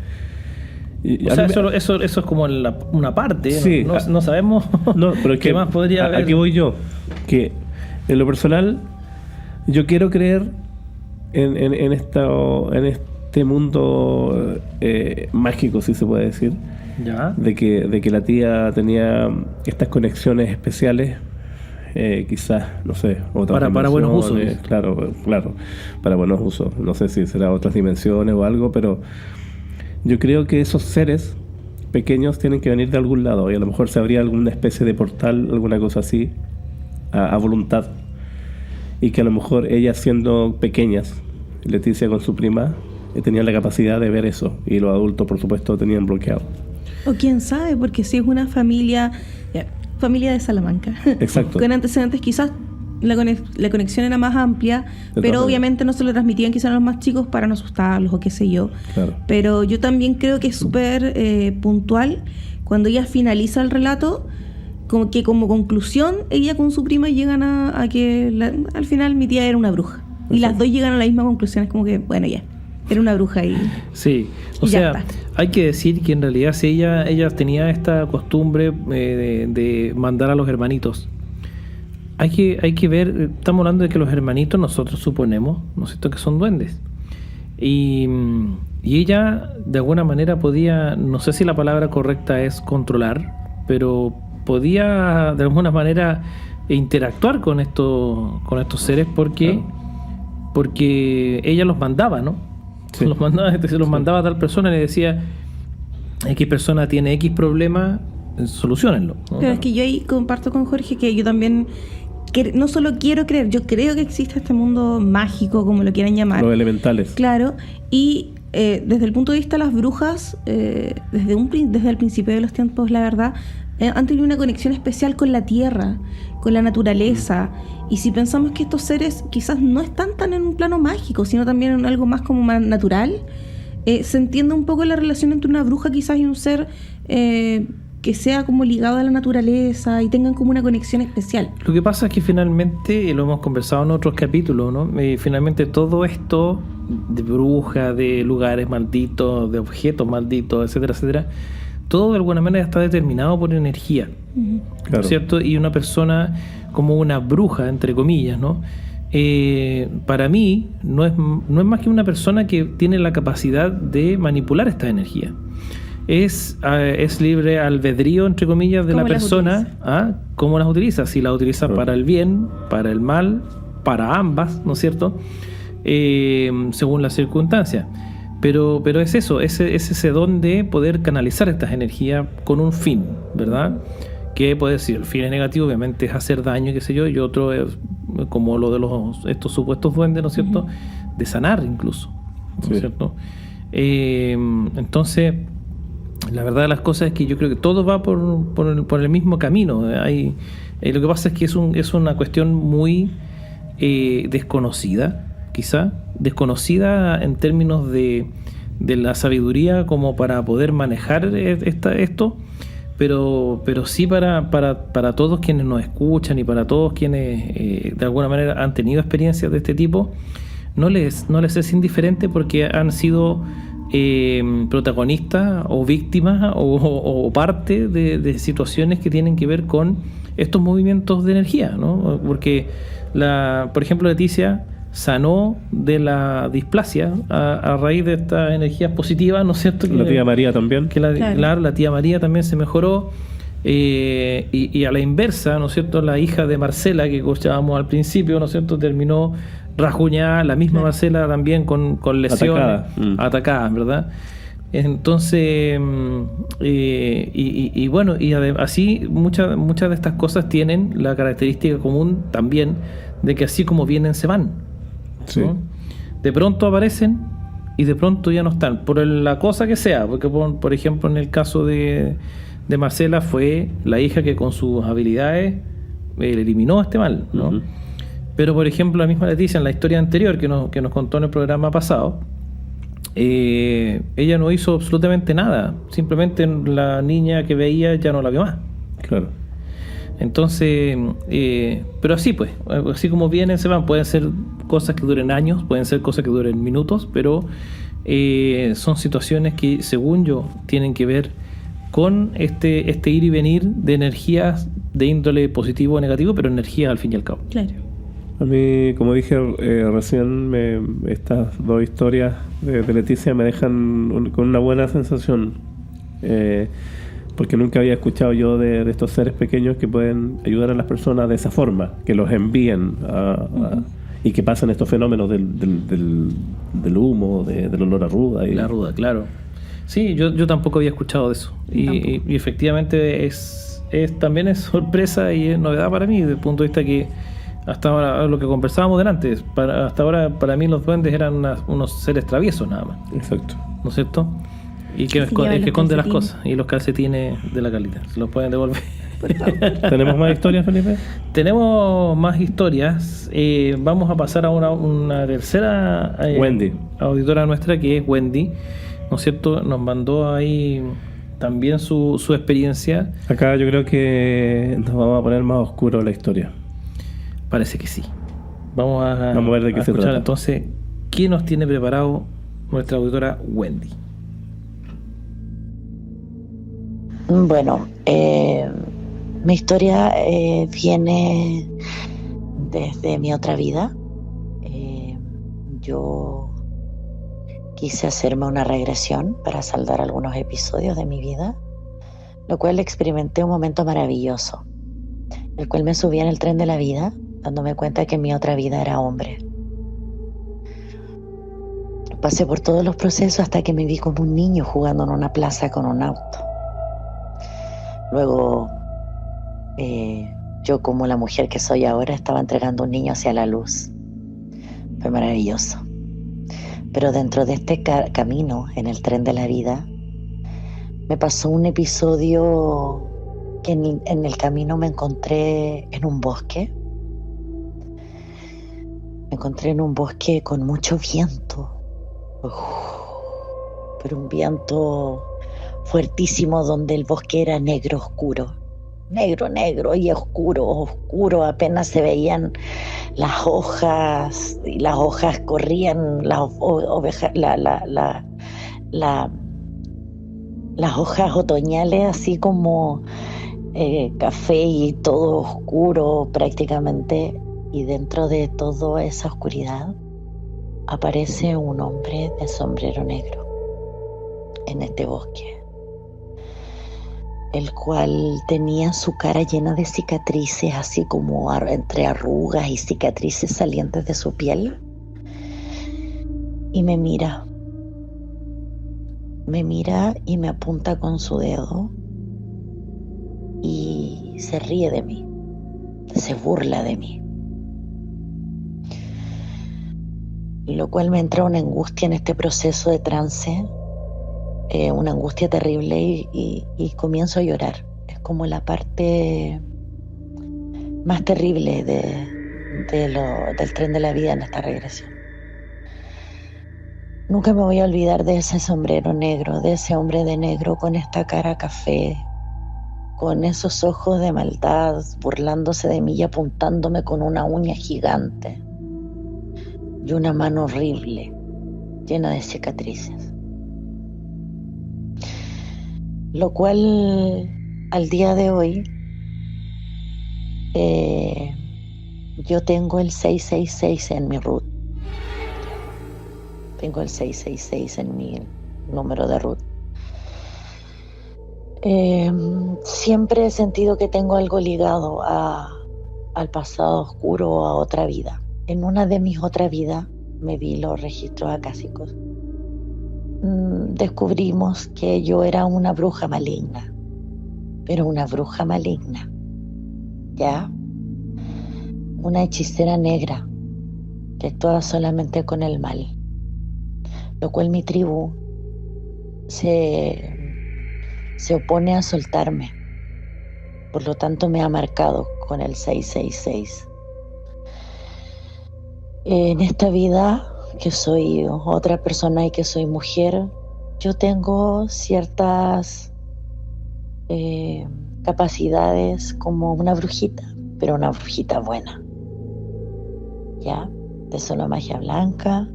O sea, eso es como una parte, sí, no sabemos pero es qué más podría haber. Aquí voy yo, que en lo personal yo quiero creer en este mundo mágico, si se puede decir, ¿ya? de que la tía tenía estas conexiones especiales, quizás, no sé, otras para buenos usos. Claro, para buenos usos. No sé si será otras dimensiones o algo, pero yo creo que esos seres pequeños tienen que venir de algún lado y a lo mejor se abría alguna especie de portal, alguna cosa así, a voluntad, y que a lo mejor ellas, siendo pequeñas, Leticia con su prima, tenían la capacidad de ver eso, y los adultos, por supuesto, tenían bloqueado. O quién sabe, porque si es una familia de Salamanca, exacto, con antecedentes, quizás la conexión era más amplia, pero obviamente no se lo transmitían quizás a los más chicos para no asustarlos o qué sé yo. Claro. Pero yo también creo que es súper puntual cuando ella finaliza el relato, como conclusión ella con su prima llegan a que al final mi tía era una bruja. Exacto. Y las dos llegan a la misma conclusión, es como que, bueno, ya, era una bruja y... Sí, o sea, hay que decir que en realidad si ella tenía esta costumbre de mandar a los hermanitos. Hay que ver, estamos hablando de que los hermanitos nosotros suponemos, ¿no es cierto?, que son duendes. Y ella de alguna manera podía, no sé si la palabra correcta es controlar, pero podía de alguna manera interactuar con estos seres porque ella los mandaba, ¿no? Sí. Los mandaba a tal persona y le decía, X persona tiene X problema, soluciónenlo, ¿no? Pero es que yo ahí comparto con Jorge que yo también no solo quiero creer, yo creo que existe este mundo mágico, como lo quieran llamar. Los elementales. Claro, y desde el punto de vista de las brujas, desde el principio de los tiempos, la verdad, han tenido una conexión especial con la tierra, con la naturaleza. Y si pensamos que estos seres quizás no están tan en un plano mágico, sino también en algo más como más natural, se entiende un poco la relación entre una bruja quizás y un ser que sea como ligado a la naturaleza y tengan como una conexión especial. Lo que pasa es que finalmente, lo hemos conversado en otros capítulos, ¿no? Finalmente todo esto de brujas, de lugares malditos, de objetos malditos, etcétera, etcétera, todo de alguna manera está determinado por energía, claro. ¿Cierto? Y una persona como una bruja, entre comillas, ¿no? Para mí no es más que una persona que tiene la capacidad de manipular esta energía. Es libre albedrío, entre comillas, de la persona, cómo las utiliza. Si las utiliza para el bien, para el mal, para ambas, ¿no es cierto? Según las circunstancias. Pero es eso, es ese don de poder canalizar estas energías con un fin, ¿verdad? Que puede decir, el fin es negativo, obviamente es hacer daño, qué sé yo, y otro es como lo de estos supuestos duendes, ¿no es cierto? De sanar incluso, ¿no es cierto? Entonces, la verdad de las cosas es que yo creo que todo va por el mismo camino. Lo que pasa es que es una cuestión muy desconocida, quizá, desconocida en términos de la sabiduría como para poder manejar esto, pero sí para todos quienes nos escuchan y para todos quienes de alguna manera han tenido experiencias de este tipo, no les es indiferente, porque han sido protagonistas o víctimas o parte de situaciones que tienen que ver con estos movimientos de energía, ¿no? Porque por ejemplo, Leticia sanó de la displasia a raíz de estas energías positivas, ¿no es cierto? La tía María también. Claro, la tía María también se mejoró. Y a la inversa, ¿no es cierto? La hija de Marcela, que escuchábamos al principio, ¿no es cierto?, terminó rajuñada, la misma Marcela también con lesiones, atacada, ¿verdad? Entonces, y bueno, así muchas de estas cosas tienen la característica común también de que así como vienen se van, sí, ¿no? De pronto aparecen y de pronto ya no están, por la cosa que sea, porque por ejemplo en el caso de Marcela fue la hija que con sus habilidades le eliminó este mal, ¿no? Uh-huh. Pero por ejemplo la misma Leticia, en la historia anterior que nos contó en el programa pasado, ella no hizo absolutamente nada, simplemente la niña que veía ya no la vio más. Claro. Entonces, pero así pues, así como vienen se van. Pueden ser cosas que duren años, pueden ser cosas que duren minutos, pero son situaciones que, según yo, tienen que ver con este ir y venir de energías de índole positivo o negativo, pero energías al fin y al cabo. Claro. A mí, como dije recién, estas dos historias de Leticia me dejan con una buena sensación, porque nunca había escuchado yo de estos seres pequeños que pueden ayudar a las personas de esa forma, que los envíen y que pasen estos fenómenos del humo, del olor a ruda. La ruda, claro. Sí, yo tampoco había escuchado de eso. Y efectivamente también es sorpresa y es novedad para mí, desde el punto de vista que hasta ahora, lo que conversábamos delante, hasta ahora para mí los duendes eran unos seres traviesos nada más. Exacto. ¿No es cierto? Y que esconde las cosas. Y los calcetines de la Carlita se los pueden devolver. ¿Tenemos más historias, Felipe? Tenemos más historias. Vamos a pasar a una tercera Wendy, auditora nuestra, que es Wendy, ¿no es cierto? Nos mandó ahí también su experiencia. Acá yo creo que nos vamos a poner más oscuro la historia. Parece que sí. Vamos a ver de qué se trata. Entonces, ¿qué nos tiene preparado nuestra auditora Wendy? Bueno, mi historia viene desde mi otra vida. Yo quise hacerme una regresión para saldar algunos episodios de mi vida, lo cual experimenté un momento maravilloso, el cual me subí en el tren de la vida, dándome cuenta que mi otra vida era hombre. Pasé por todos los procesos hasta que me vi como un niño jugando en una plaza con un auto. Luego, yo como la mujer que soy ahora estaba entregando un niño hacia la luz. Fue maravilloso. Pero dentro de este camino, en el tren de la vida, me pasó un episodio que en el camino me encontré en un bosque. Me encontré en un bosque con mucho viento. Pero un viento fuertísimo, donde el bosque era negro oscuro. Negro y oscuro. Apenas se veían las hojas, y las hojas corrían, las hojas otoñales, así como café, y todo oscuro prácticamente. Y dentro de toda esa oscuridad aparece un hombre de sombrero negro en este bosque, el cual tenía su cara llena de cicatrices, así como entre arrugas y cicatrices salientes de su piel, y me mira y me apunta con su dedo y se ríe de mí, se burla de mí, lo cual me entra una angustia en este proceso de trance, una angustia terrible y comienzo a llorar. Es como la parte más terrible del tren de la vida en esta regresión. Nunca me voy a olvidar de ese sombrero negro, de ese hombre de negro con esta cara café, con esos ojos de maldad, burlándose de mí y apuntándome con una uña gigante y una mano horrible, llena de cicatrices. Lo cual, al día de hoy, yo tengo el 666 en mi root. Tengo el 666 en mi número de root. Siempre he sentido que tengo algo ligado al pasado oscuro o a otra vida. En una de mis otras vidas me vi los registros acásicos. Descubrimos que yo era una bruja maligna, pero una bruja maligna, ¿ya? Una hechicera negra que actuaba solamente con el mal, lo cual mi tribu se opone a soltarme. Por lo tanto me ha marcado con el 666. En esta vida, que soy otra persona y que soy mujer, yo tengo ciertas capacidades como una brujita, pero una brujita buena, ¿ya? De solo magia blanca,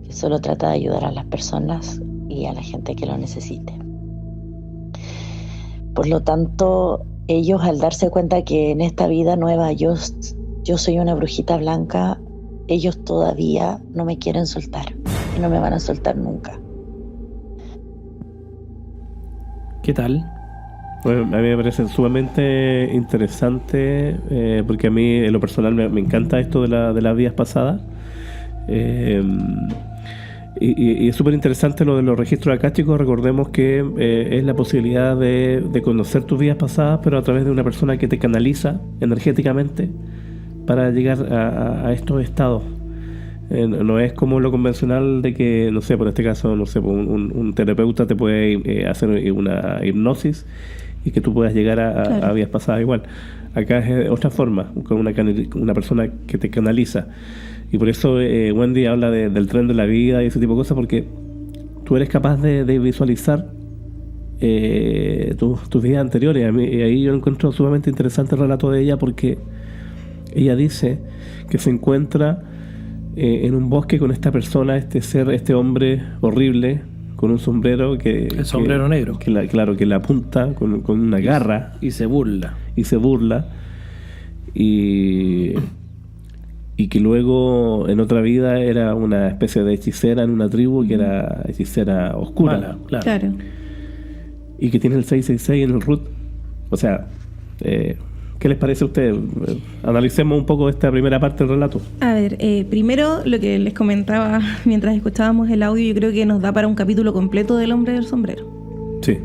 que solo trata de ayudar a las personas y a la gente que lo necesite. Por lo tanto, ellos, al darse cuenta que en esta vida nueva yo soy una brujita blanca, ellos todavía no me quieren soltar y no me van a soltar nunca. ¿Qué tal? Bueno, a mí me parece sumamente interesante, porque a mí en lo personal me encanta esto de las vidas pasadas. Y es súper interesante lo de los registros acásticos. Recordemos que es la posibilidad de conocer tus vidas pasadas, pero a través de una persona que te canaliza energéticamente para llegar a estos estados. No es como lo convencional de que, no sé, por este caso, no sé, un terapeuta te puede hacer una hipnosis y que tú puedas llegar a vidas pasadas igual. Acá es de otra forma, con una persona que te canaliza. Y por eso Wendy habla del tren de la vida y ese tipo de cosas, porque tú eres capaz de visualizar tus vidas anteriores. Y ahí yo encuentro sumamente interesante el relato de ella, porque ella dice que se encuentra en un bosque con esta persona, este ser, este hombre horrible, con un sombrero el sombrero negro. Que la apunta con una garra. Y se burla. Y que luego en otra vida era una especie de hechicera en una tribu que era hechicera oscura. Mala, claro. Y que tiene el 666 en el root. O sea, ¿qué les parece a ustedes? Analicemos un poco esta primera parte del relato. A ver, primero lo que les comentaba mientras escuchábamos el audio, yo creo que nos da para un capítulo completo del hombre del sombrero. Sí.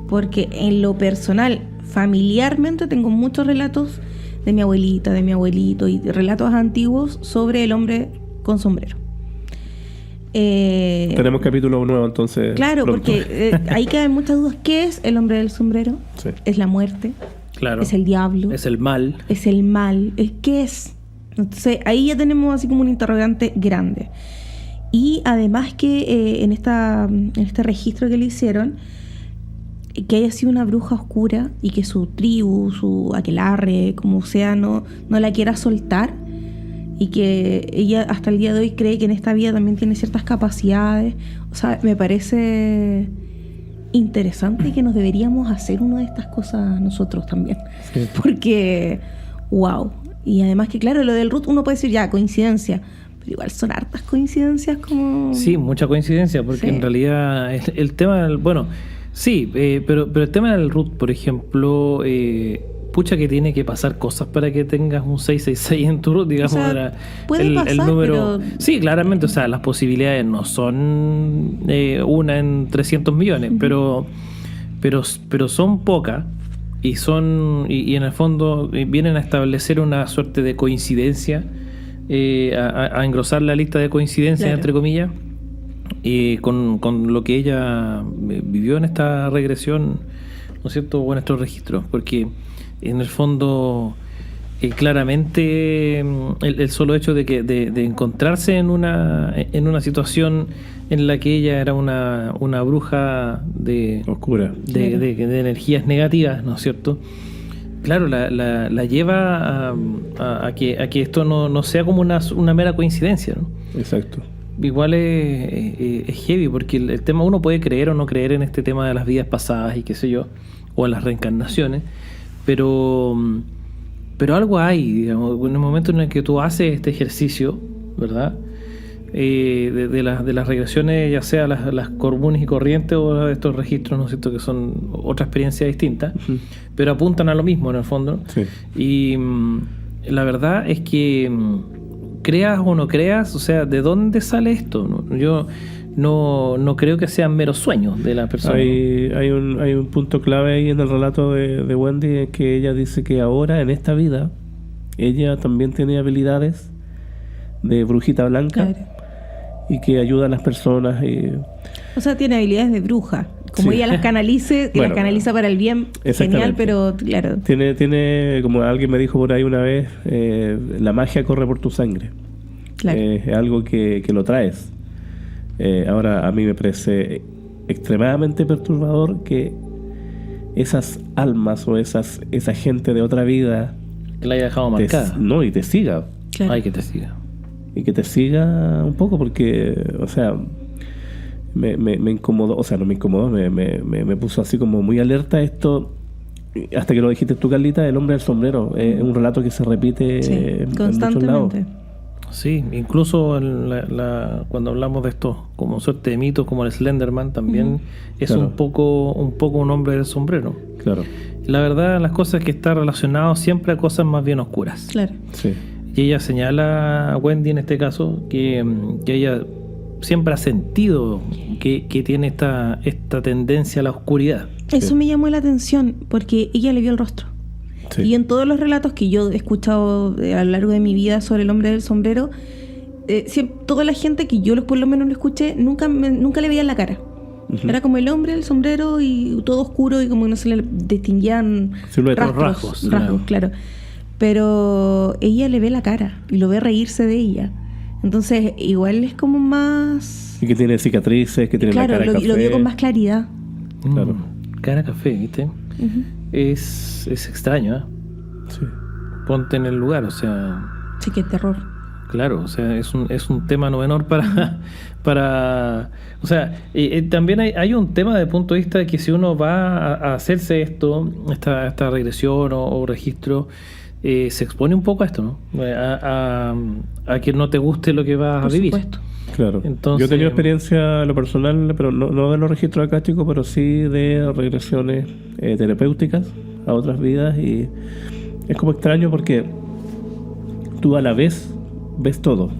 Porque en lo personal, familiarmente, tengo muchos relatos de mi abuelita, de mi abuelito y relatos antiguos sobre el hombre con sombrero. Tenemos capítulo nuevo entonces. Claro, pronto. Porque ahí quedan muchas dudas. ¿Qué es el hombre del sombrero? Sí. ¿Es la muerte? Claro. ¿Es el diablo? ¿Es el mal? ¿Es el mal? ¿Qué es? Entonces ahí ya tenemos así como un interrogante grande. Y además que en este registro que le hicieron, que haya sido una bruja oscura y que su tribu, su aquelarre, como sea, no la quiera soltar, y que ella hasta el día de hoy cree que en esta vida también tiene ciertas capacidades. O sea, me parece interesante que nos deberíamos hacer una de estas cosas nosotros también. Sí. Porque, wow. Y además que, claro, lo del root uno puede decir ya, coincidencia, pero igual son hartas coincidencias como... Sí, mucha coincidencia, porque en realidad el tema del... Bueno, sí, pero el tema del root, por ejemplo, pucha que tiene que pasar cosas para que tengas un 666 en tu root, digamos. O sea, puede pasar, el número... pero... Sí, claramente, o sea, las posibilidades no son una en 300 millones, uh-huh. pero son pocas y en el fondo vienen a establecer una suerte de coincidencia, a engrosar la lista de coincidencias, claro, entre comillas, con lo que ella vivió en esta regresión, ¿no es cierto?, o en estos registros, porque en el fondo claramente el solo hecho de encontrarse en una situación en la que ella era una bruja oscura, de energías negativas, ¿no es cierto?, claro, la lleva a que esto no sea como una mera coincidencia, ¿no? Exacto. Igual es heavy, porque el tema, uno puede creer o no creer en este tema de las vidas pasadas y qué sé yo, o en las reencarnaciones, pero algo hay, digamos, en el momento en el que tú haces este ejercicio, ¿verdad?, de las regresiones, ya sea las comunes y corrientes o estos registros, ¿no es cierto?, que son otra experiencia distinta, uh-huh, pero apuntan a lo mismo en el fondo. Sí. Y la verdad es que creas o no creas, o sea, ¿de dónde sale esto? Yo no creo que sean meros sueños de la persona. Hay un punto clave ahí en el relato de Wendy, en que ella dice que ahora, en esta vida, ella también tiene habilidades de brujita blanca, claro, y que ayuda a las personas. O sea, tiene habilidades de bruja. Como sí, ella las canalice, que las canaliza para el bien, genial, pero claro. Tiene, como alguien me dijo por ahí una vez, la magia corre por tu sangre. Claro. Es algo que lo traes. Ahora, a mí me parece extremadamente perturbador que esas almas o esa gente de otra vida que la haya dejado marcada. Y te siga. Claro. Ay, que te siga. Y que te siga un poco, porque, o sea, me incomodó, o sea, no me incomodó, me puso así como muy alerta esto, hasta que lo dijiste tú, Carlita, el hombre del sombrero. Es un relato que se repite constantemente. En muchos lados. Sí, incluso cuando hablamos de estos como suerte de mitos como el Slenderman, también es claro, un poco un hombre del sombrero. Claro. La verdad, las cosas que está relacionado siempre a cosas más bien oscuras. Claro. Sí. Y ella señala a Wendy en este caso que ella siempre ha sentido que tiene esta tendencia a la oscuridad. Eso me llamó la atención, porque ella le vio el rostro. Sí. Y en todos los relatos que yo he escuchado a lo largo de mi vida sobre el hombre del sombrero, toda la gente que yo por lo menos lo escuché, nunca le veía la cara. Uh-huh. Era como el hombre del sombrero y todo oscuro, y como no se le distinguían rasgos, claro. Pero ella le ve la cara y lo ve reírse de ella. Entonces, igual es como más... Y que tiene cicatrices, que tiene la cara café. Lo vio con más claridad. Claro. Cara café, ¿viste? Uh-huh. Es extraño, ¿eh? Sí. Ponte en el lugar, o sea... Sí, qué terror. Claro, o sea, es un tema no menor para o sea, también hay un tema de punto de vista de que si uno va a hacerse esta regresión o registro, se expone un poco a esto, ¿no? A que no te guste lo que vas a vivir. Supuesto. Claro. Entonces, yo he tenido experiencia en lo personal, pero no de los registros acá, chicos, pero sí de regresiones terapéuticas a otras vidas, y es como extraño porque tú a la vez ves todo.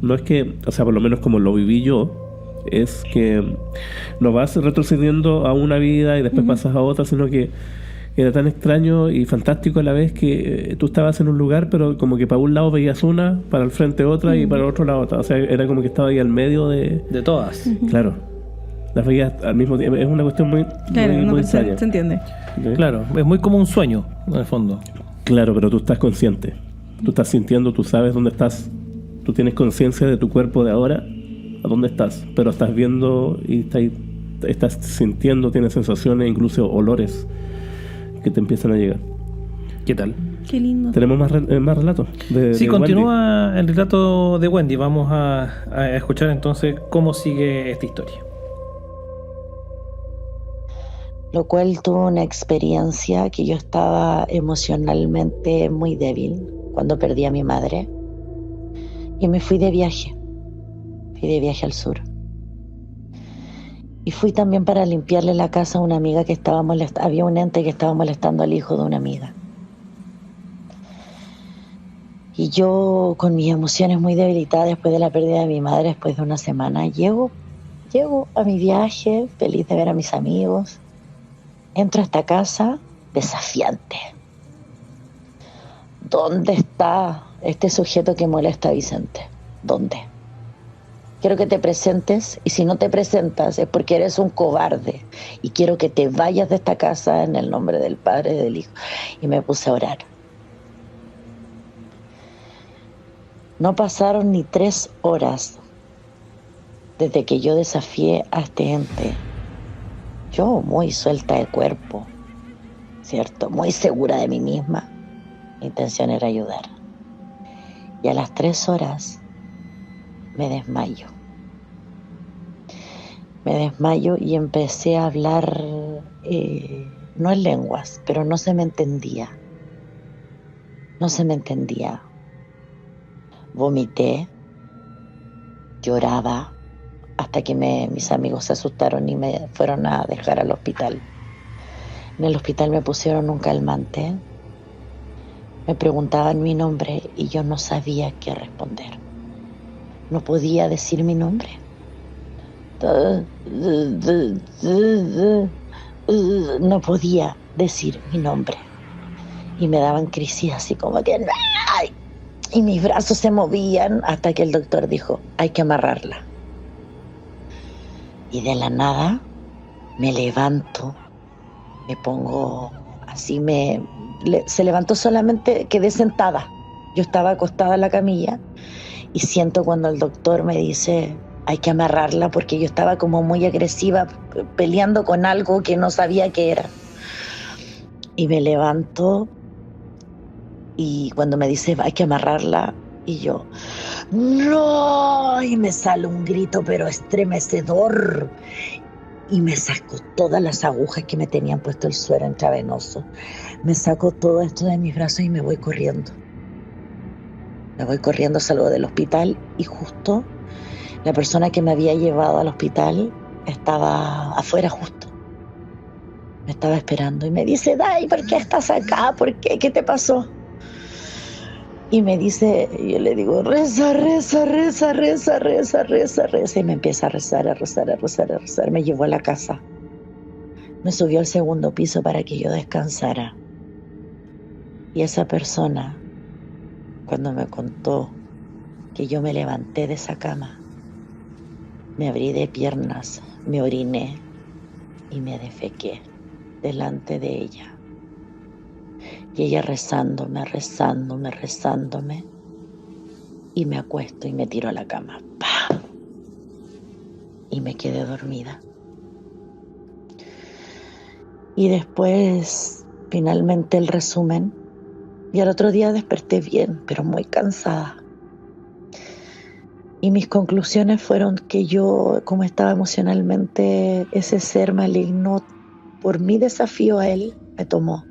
No es que, o sea, por lo menos como lo viví yo, es que no vas retrocediendo a una vida y después uh-huh, pasas a otra, sino que era tan extraño y fantástico a la vez que tú estabas en un lugar, pero como que para un lado veías una, para el frente otra, y para el otro lado otra. O sea, era como que estaba ahí al medio de todas. Uh-huh. Claro. Las veías al mismo tiempo. Es una cuestión muy extraña. Se entiende. ¿Sí? Claro, es muy como un sueño, en el fondo. Claro, pero tú estás consciente. Tú estás sintiendo, tú sabes dónde estás. Tú tienes conciencia de tu cuerpo de ahora, a dónde estás. Pero estás viendo y estás sintiendo, tienes sensaciones, incluso olores que te empiezan a llegar. ¿Qué tal? Qué lindo. ¿Tenemos más relatos? Sí, continúa Wendy. El relato de Wendy. Vamos a escuchar entonces cómo sigue esta historia. Lo cual tuvo una experiencia que yo estaba emocionalmente muy débil cuando perdí a mi madre, y me fui de viaje al sur. Y fui también para limpiarle la casa a una amiga que estaba había un ente que estaba molestando al hijo de una amiga. Y yo, con mis emociones muy debilitadas después de la pérdida de mi madre, después de una semana, llego a mi viaje, feliz de ver a mis amigos. Entro a esta casa desafiante. ¿Dónde está este sujeto que molesta a Vicente? ¿Dónde? Quiero que te presentes, y si no te presentas es porque eres un cobarde, y quiero que te vayas de esta casa en el nombre del Padre y del Hijo. Y me puse a orar. No pasaron ni 3 horas desde que yo desafié a este ente. Yo muy suelta de cuerpo, ¿cierto? Muy segura de mí misma. Mi intención era ayudar. Y a las 3 horas me desmayo. Me desmayo y empecé a hablar, no en lenguas, pero no se me entendía. No se me entendía. Vomité, lloraba, hasta que mis amigos se asustaron y me fueron a dejar al hospital. En el hospital me pusieron un calmante. Me preguntaban mi nombre y yo no sabía qué responder. No podía decir mi nombre. No podía decir mi nombre. Y me daban crisis así como que... ¡ay! Y mis brazos se movían hasta que el doctor dijo, hay que amarrarla. Y de la nada me levanto, me pongo así, se levantó solamente, quedé sentada. Yo estaba acostada en la camilla y siento cuando el doctor me dice, hay que amarrarla, porque yo estaba como muy agresiva, peleando con algo que no sabía qué era. Y me levanto y cuando me dice, hay que amarrarla, y yo, ¡no! Y me sale un grito, pero estremecedor. Y me saco todas las agujas que me tenían puesto el suero intravenoso. Me saco todo esto de mis brazos y me voy corriendo. Me voy corriendo, salgo del hospital y justo la persona que me había llevado al hospital estaba afuera justo. Me estaba esperando y me dice, Day, ¿por qué estás acá? ¿Por qué? ¿Qué te pasó? Y me dice, yo le digo, reza, reza, reza, reza, reza, reza, reza. Y me empieza a rezar, a rezar, a rezar, a rezar. Me llevó a la casa. Me subió al 2º piso para que yo descansara. Y esa persona, cuando me contó que yo me levanté de esa cama, me abrí de piernas, me oriné y me defequé delante de ella. Y ella rezándome, rezándome, rezándome. Y me acuesto y me tiro a la cama. ¡Pah! Y me quedé dormida. Y después, finalmente, el resumen. Y al otro día desperté bien, pero muy cansada. Y mis conclusiones fueron que yo, como estaba emocionalmente, ese ser maligno, por mi desafío a él, me tomó.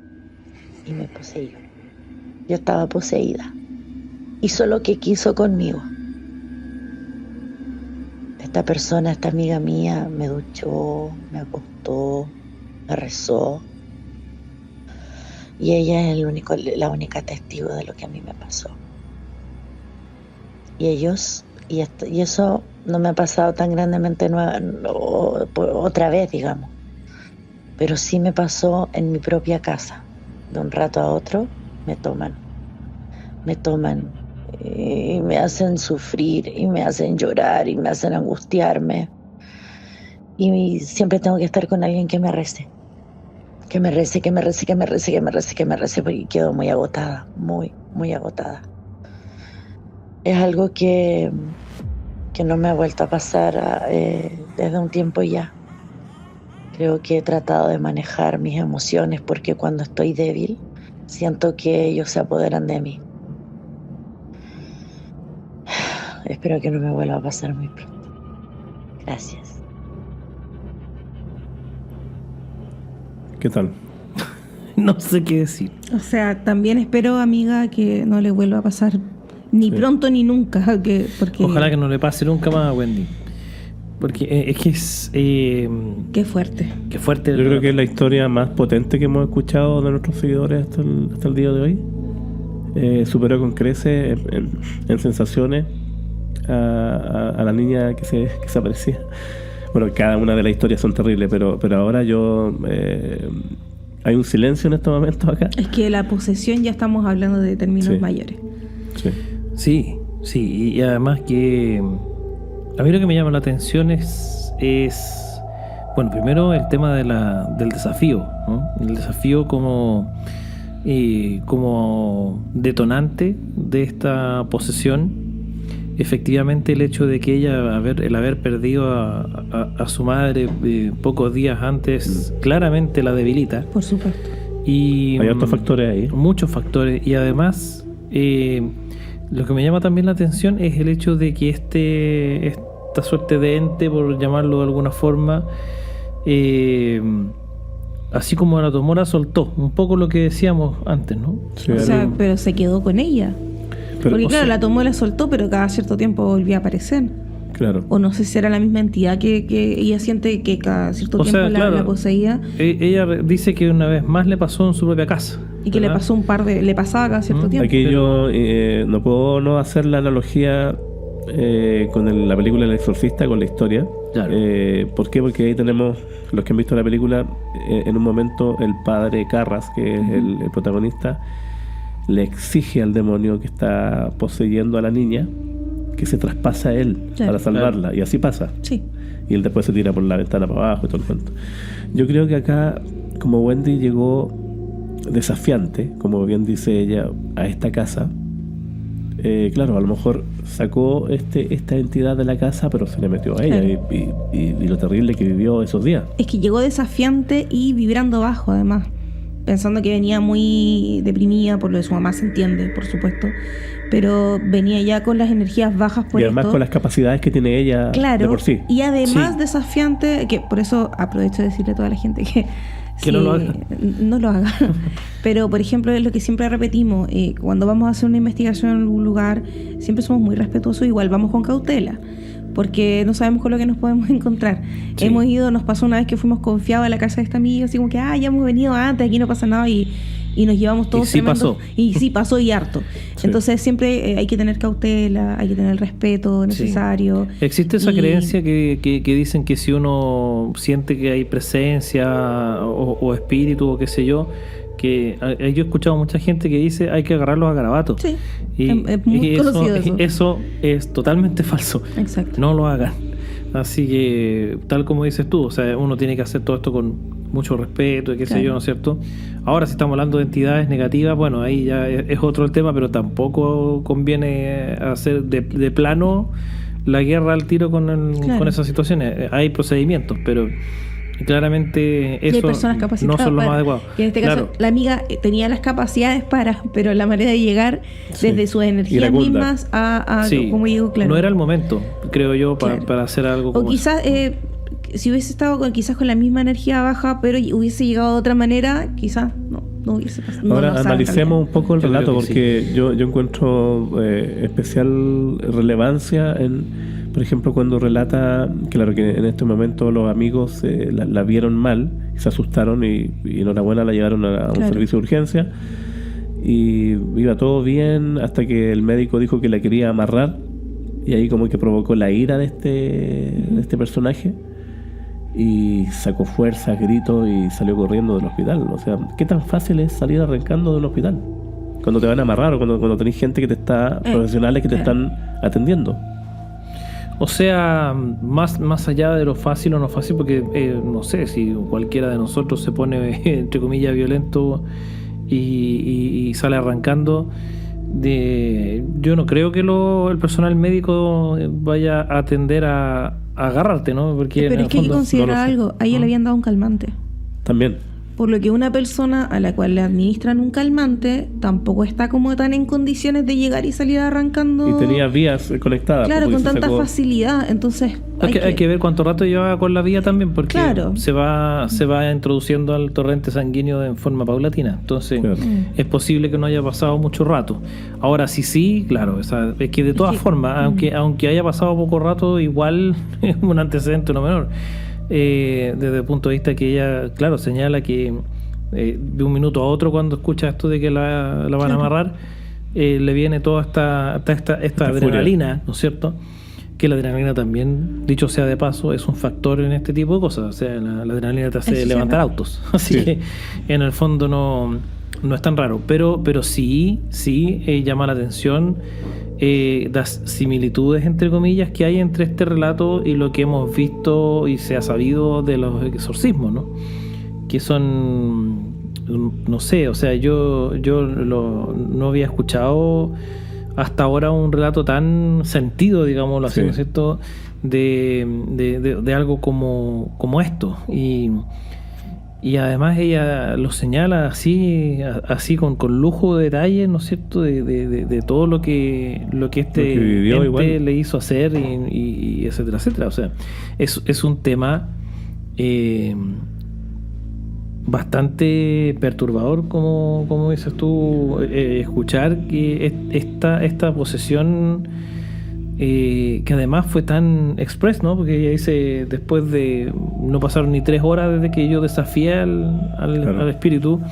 Y me poseyó. Yo estaba poseída. Hizo lo que quiso conmigo. Esta persona, esta amiga mía, me duchó, me acostó, me rezó. Y ella es la única testigo de lo que a mí me pasó. Y eso no me ha pasado tan grandemente otra vez, digamos. Pero sí me pasó en mi propia casa. De un rato a otro me toman y me hacen sufrir y me hacen llorar y me hacen angustiarme, y siempre tengo que estar con alguien que me rece, porque quedo muy agotada, muy, muy agotada. Es algo que no me ha vuelto a pasar desde un tiempo ya. Creo que he tratado de manejar mis emociones, porque cuando estoy débil siento que ellos se apoderan de mí. Espero que no me vuelva a pasar muy pronto. Gracias. ¿Qué tal? No sé qué decir. O sea, también espero, amiga, que no le vuelva a pasar ni pronto ni nunca. Porque ojalá que no le pase nunca más a Wendy. Porque es que es... qué fuerte. Qué fuerte. Yo creo que es la historia más potente que hemos escuchado de nuestros seguidores hasta el día de hoy. Superó con creces en sensaciones a la niña que se aparecía. Bueno, cada una de las historias son terribles, pero ahora hay un silencio en estos momentos acá. Es que la posesión ya estamos hablando de términos mayores. Sí. Sí, y además que A mí lo que me llama la atención es bueno, primero el tema del desafío, ¿no? El desafío como detonante de esta posesión. Efectivamente, el hecho de que ella, el haber perdido a su madre pocos días antes, claramente la debilita. Por supuesto. Y hay otros factores ahí. Muchos factores. Y además, lo que me llama también la atención es el hecho de que esta suerte de ente, por llamarlo de alguna forma, así como la tomó, la soltó. Un poco lo que decíamos antes, ¿no? Sí, o sea, pero se quedó con ella. Porque claro, la tomó y la soltó, pero cada cierto tiempo volvía a aparecer. Claro. O no sé si era la misma entidad que ella siente que cada cierto tiempo la poseía. Ella dice que una vez más le pasó en su propia casa. Y que ¿verdad? Le pasaba cada cierto tiempo. Aquí yo no puedo no hacer la analogía con la película El Exorcista, con la historia. Claro. ¿Por qué? Porque ahí tenemos, los que han visto la película, en un momento el padre Carras, que es el protagonista, le exige al demonio que está poseyendo a la niña que se traspasa a él para salvarla, y así pasa. Sí. Y él después se tira por la ventana para abajo y todo el cuento. Yo creo que acá, como Wendy llegó desafiante, como bien dice ella, a esta casa, claro, a lo mejor sacó esta entidad de la casa, pero se le metió a ella, y lo terrible que vivió esos días. Es que llegó desafiante y vibrando bajo, además, pensando que venía muy deprimida, por lo de su mamá se entiende, por supuesto, pero venía ya con las energías bajas por y además esto. Con las capacidades que tiene ella, claro, de por sí. Y además desafiante, que por eso aprovecho de decirle a toda la gente que no lo haga. No lo haga. Pero, por ejemplo, es lo que siempre repetimos, cuando vamos a hacer una investigación en algún lugar, siempre somos muy respetuosos, igual vamos con cautela, porque no sabemos con lo que nos podemos encontrar. Sí. Nos pasó una vez que fuimos confiados a la casa de esta amiga, así como que, ya hemos venido antes, aquí no pasa nada, y nos llevamos todos tremendos. Y sí pasó y harto. Sí. Entonces siempre hay que tener cautela, hay que tener el respeto necesario. Sí. Existe esa creencia que dicen que si uno siente que hay presencia o espíritu o qué sé yo, que yo he escuchado mucha gente que dice hay que agarrarlos a garabatos. Sí, es muy conocido eso es totalmente falso. Exacto. No lo hagan. Así que, tal como dices tú, o sea, uno tiene que hacer todo esto con mucho respeto y qué sé yo, ¿no es cierto? Ahora, si estamos hablando de entidades negativas, bueno, ahí ya es otro el tema, pero tampoco conviene hacer de plano la guerra al tiro con esas situaciones. Hay procedimientos, pero claramente eso no son los más adecuados. Y en este caso, la amiga tenía las capacidades pero la manera de llegar desde sus energías mismas como digo, claro. No era el momento, creo yo, para hacer algo como o quizás si hubiese estado quizás con la misma energía baja, pero hubiese llegado de otra manera, quizás no hubiese pasado. Ahora analicemos un poco el relato, porque yo encuentro especial relevancia por ejemplo, cuando relata, claro que en este momento los amigos la vieron mal, se asustaron y enhorabuena la llevaron a un servicio de urgencia, y iba todo bien hasta que el médico dijo que la quería amarrar, y ahí como que provocó la ira de este personaje, y sacó fuerza, gritos, y salió corriendo del hospital. O sea, ¿qué tan fácil es salir arrancando de un hospital? Cuando te van a amarrar o cuando tenés gente que te está, profesionales que te están atendiendo. O sea, más allá de lo fácil o no fácil, porque no sé, si cualquiera de nosotros se pone, entre comillas, violento y sale arrancando, yo no creo que el personal médico vaya a atender a agarrarte, ¿no? Porque pero es que hay que considerar algo, a ella le habían dado un calmante. También. Por lo que una persona a la cual le administran un calmante tampoco está como tan en condiciones de llegar y salir arrancando. Y tenía vías conectadas. Claro, con tanta facilidad. Entonces hay que ver cuánto rato lleva con la vía también, porque se va introduciendo al torrente sanguíneo en forma paulatina. Entonces es posible que no haya pasado mucho rato. Ahora sí, claro, o sea, es que de todas formas, aunque haya pasado poco rato, igual es un antecedente no menor. Desde el punto de vista que ella, claro, señala que de un minuto a otro, cuando escucha esto de que la van a amarrar, le viene toda esta adrenalina, furia, ¿no es cierto? Que la adrenalina también, dicho sea de paso, es un factor en este tipo de cosas. O sea, la adrenalina te hace levantar autos. Así que en el fondo no es tan raro. Pero sí llama la atención las similitudes, entre comillas, que hay entre este relato y lo que hemos visto y se ha sabido de los exorcismos, ¿no? Que son, no sé, o sea, yo no había escuchado hasta ahora un relato tan sentido, digámoslo así, ¿no es cierto?, de algo como esto. Y además ella lo señala así con lujo de detalles, ¿no es cierto?, de todo lo que este ente le hizo hacer y etcétera, etcétera. O sea, es un tema bastante perturbador, como dices tú, escuchar que esta posesión, que además fue tan express, ¿no? Porque ella dice, después de no pasaron ni 3 horas desde que yo desafié al espíritu,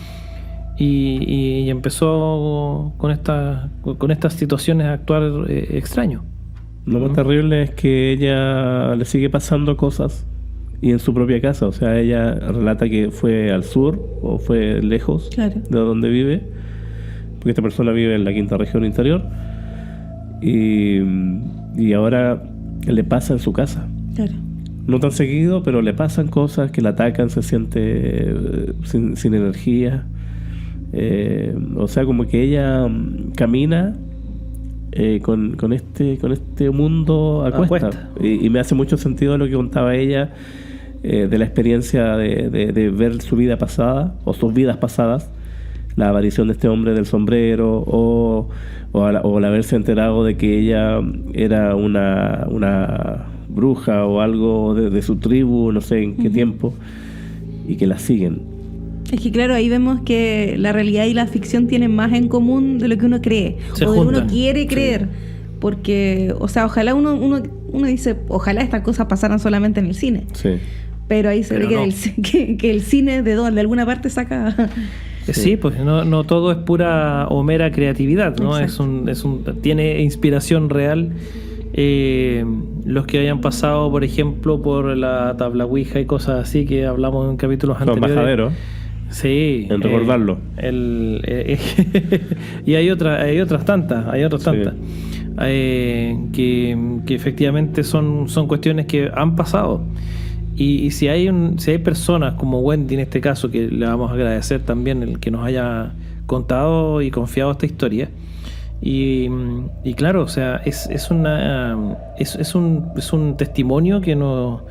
y empezó con estas situaciones a actuar extraño. Lo más terrible es que ella le sigue pasando cosas, y en su propia casa. O sea, ella relata que fue al sur o fue lejos de donde vive, porque esta persona vive en la 5ª región interior, y ahora le pasa en su casa. No tan seguido, pero le pasan cosas que la atacan, se siente sin energía. O sea, como que ella camina con este mundo a cuesta. Y me hace mucho sentido lo que contaba ella, de la experiencia de ver su vida pasada o sus vidas pasadas, la aparición de este hombre del sombrero, o al haberse enterado de que ella era una bruja o algo de su tribu, no sé en qué tiempo, y que la siguen. Es que claro, ahí vemos que la realidad y la ficción tienen más en común de lo que uno cree, o de lo que uno quiere creer. Porque, o sea, ojalá uno dice, ojalá estas cosas pasaran solamente en el cine. Pero ahí se ve que el cine de alguna parte saca... Sí, pues no todo es pura o mera creatividad, ¿no? Tiene inspiración real. Los que hayan pasado, por ejemplo, por la tabla Ouija y cosas así que hablamos en capítulos anteriores. Los majaderos. Sí. En recordarlo. Y hay otras tantas. Que efectivamente son cuestiones que han pasado. Y si hay personas como Wendy en este caso, que le vamos a agradecer también el que nos haya contado y confiado esta historia, y claro, o sea, es un testimonio que nos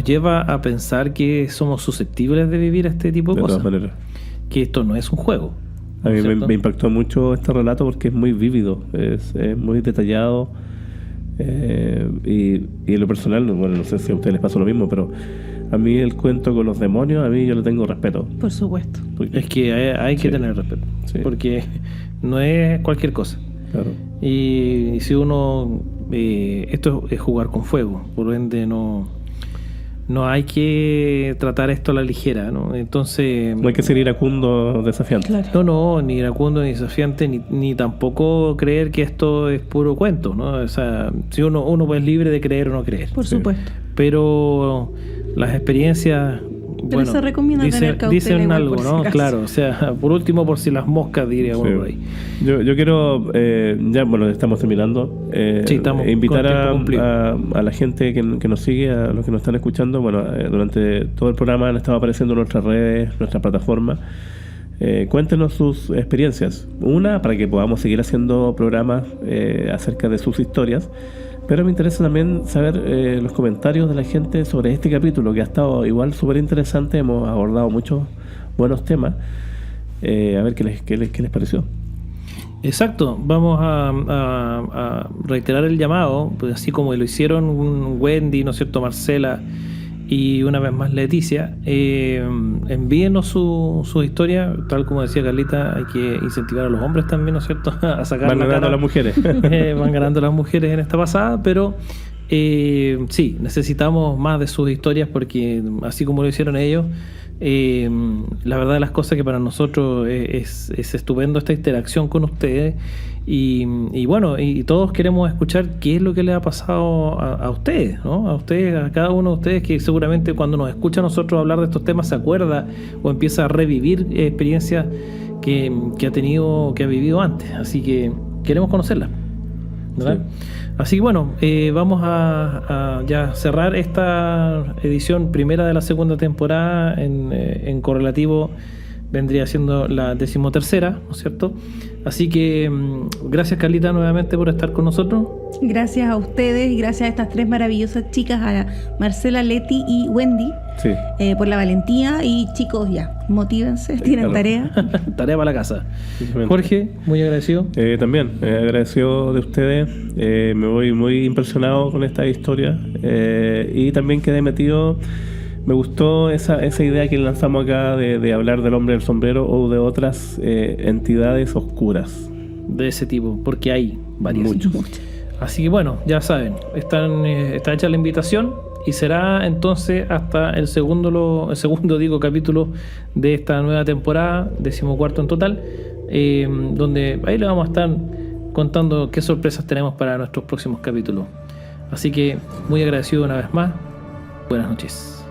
lleva a pensar que somos susceptibles de vivir este tipo de cosas, que esto no es un juego. A mí me impactó mucho este relato porque es muy vívido, es muy detallado. Y en lo personal, bueno, no sé si a ustedes les pasa lo mismo, pero a mí el cuento con los demonios, a mí yo le tengo respeto. Por supuesto. Es que hay que tener respeto, porque no es cualquier cosa. Y si uno esto es jugar con fuego, por ende no hay que tratar esto a la ligera, ¿no? Entonces no hay que ser iracundo desafiante. No, ni iracundo ni desafiante, ni tampoco creer que esto es puro cuento, ¿no? O sea, si uno es libre de creer o no creer. Por supuesto. Pero las experiencias, pero se recomienda tener cautela, dicen algo, ¿no? Si claro, o sea, por último, por si las moscas, diría uno por ahí. Yo quiero, ya, bueno, estamos terminando, invitar a la gente que nos sigue, a los que nos están escuchando. Bueno, durante todo el programa han estado apareciendo nuestras redes, nuestra plataforma. Cuéntenos sus experiencias. Una, para que podamos seguir haciendo programas acerca de sus historias. Pero me interesa también saber los comentarios de la gente sobre este capítulo, que ha estado igual súper interesante. Hemos abordado muchos buenos temas. A ver qué les pareció. Exacto. Vamos a reiterar el llamado, pues así como lo hicieron Wendy, ¿no es cierto?, Marcela y una vez más Leticia. Envíenos su historia, tal como decía Carlita. Hay que incentivar a los hombres también, ¿no es cierto?, a sacar van la cara. Van ganando las mujeres. Van ganando las mujeres en esta pasada, pero sí, necesitamos más de sus historias, porque así como lo hicieron ellos, la verdad de las cosas que para nosotros es estupendo esta interacción con ustedes. Y bueno, y todos queremos escuchar qué es lo que le ha pasado a ustedes, ¿no? A ustedes, a cada uno de ustedes, que seguramente cuando nos escucha a nosotros hablar de estos temas se acuerda o empieza a revivir experiencias que ha tenido, que ha vivido antes. Así que queremos conocerlas. ¿verdad? Sí. Así que bueno, vamos a ya cerrar esta edición primera de la segunda temporada en correlativo. Vendría siendo la 13ª, ¿no es cierto? Así que gracias, Carlita, nuevamente por estar con nosotros. Gracias a ustedes y gracias a estas 3 maravillosas chicas, a Marcela, Leti y Wendy, sí. Por la valentía. Y chicos, ya, motívense, tienen tarea. Tarea para la casa. Jorge, muy agradecido. También, agradecido de ustedes. Me voy muy impresionado con esta historia. Y también quedé metido... Me gustó esa idea que lanzamos acá de hablar del hombre del sombrero o de otras entidades oscuras. De ese tipo, porque hay varias. Muchos. Así que bueno, ya saben, está hecha la invitación y será entonces hasta el segundo capítulo de esta nueva temporada, 14º en total, donde ahí le vamos a estar contando qué sorpresas tenemos para nuestros próximos capítulos. Así que muy agradecido una vez más. Buenas noches.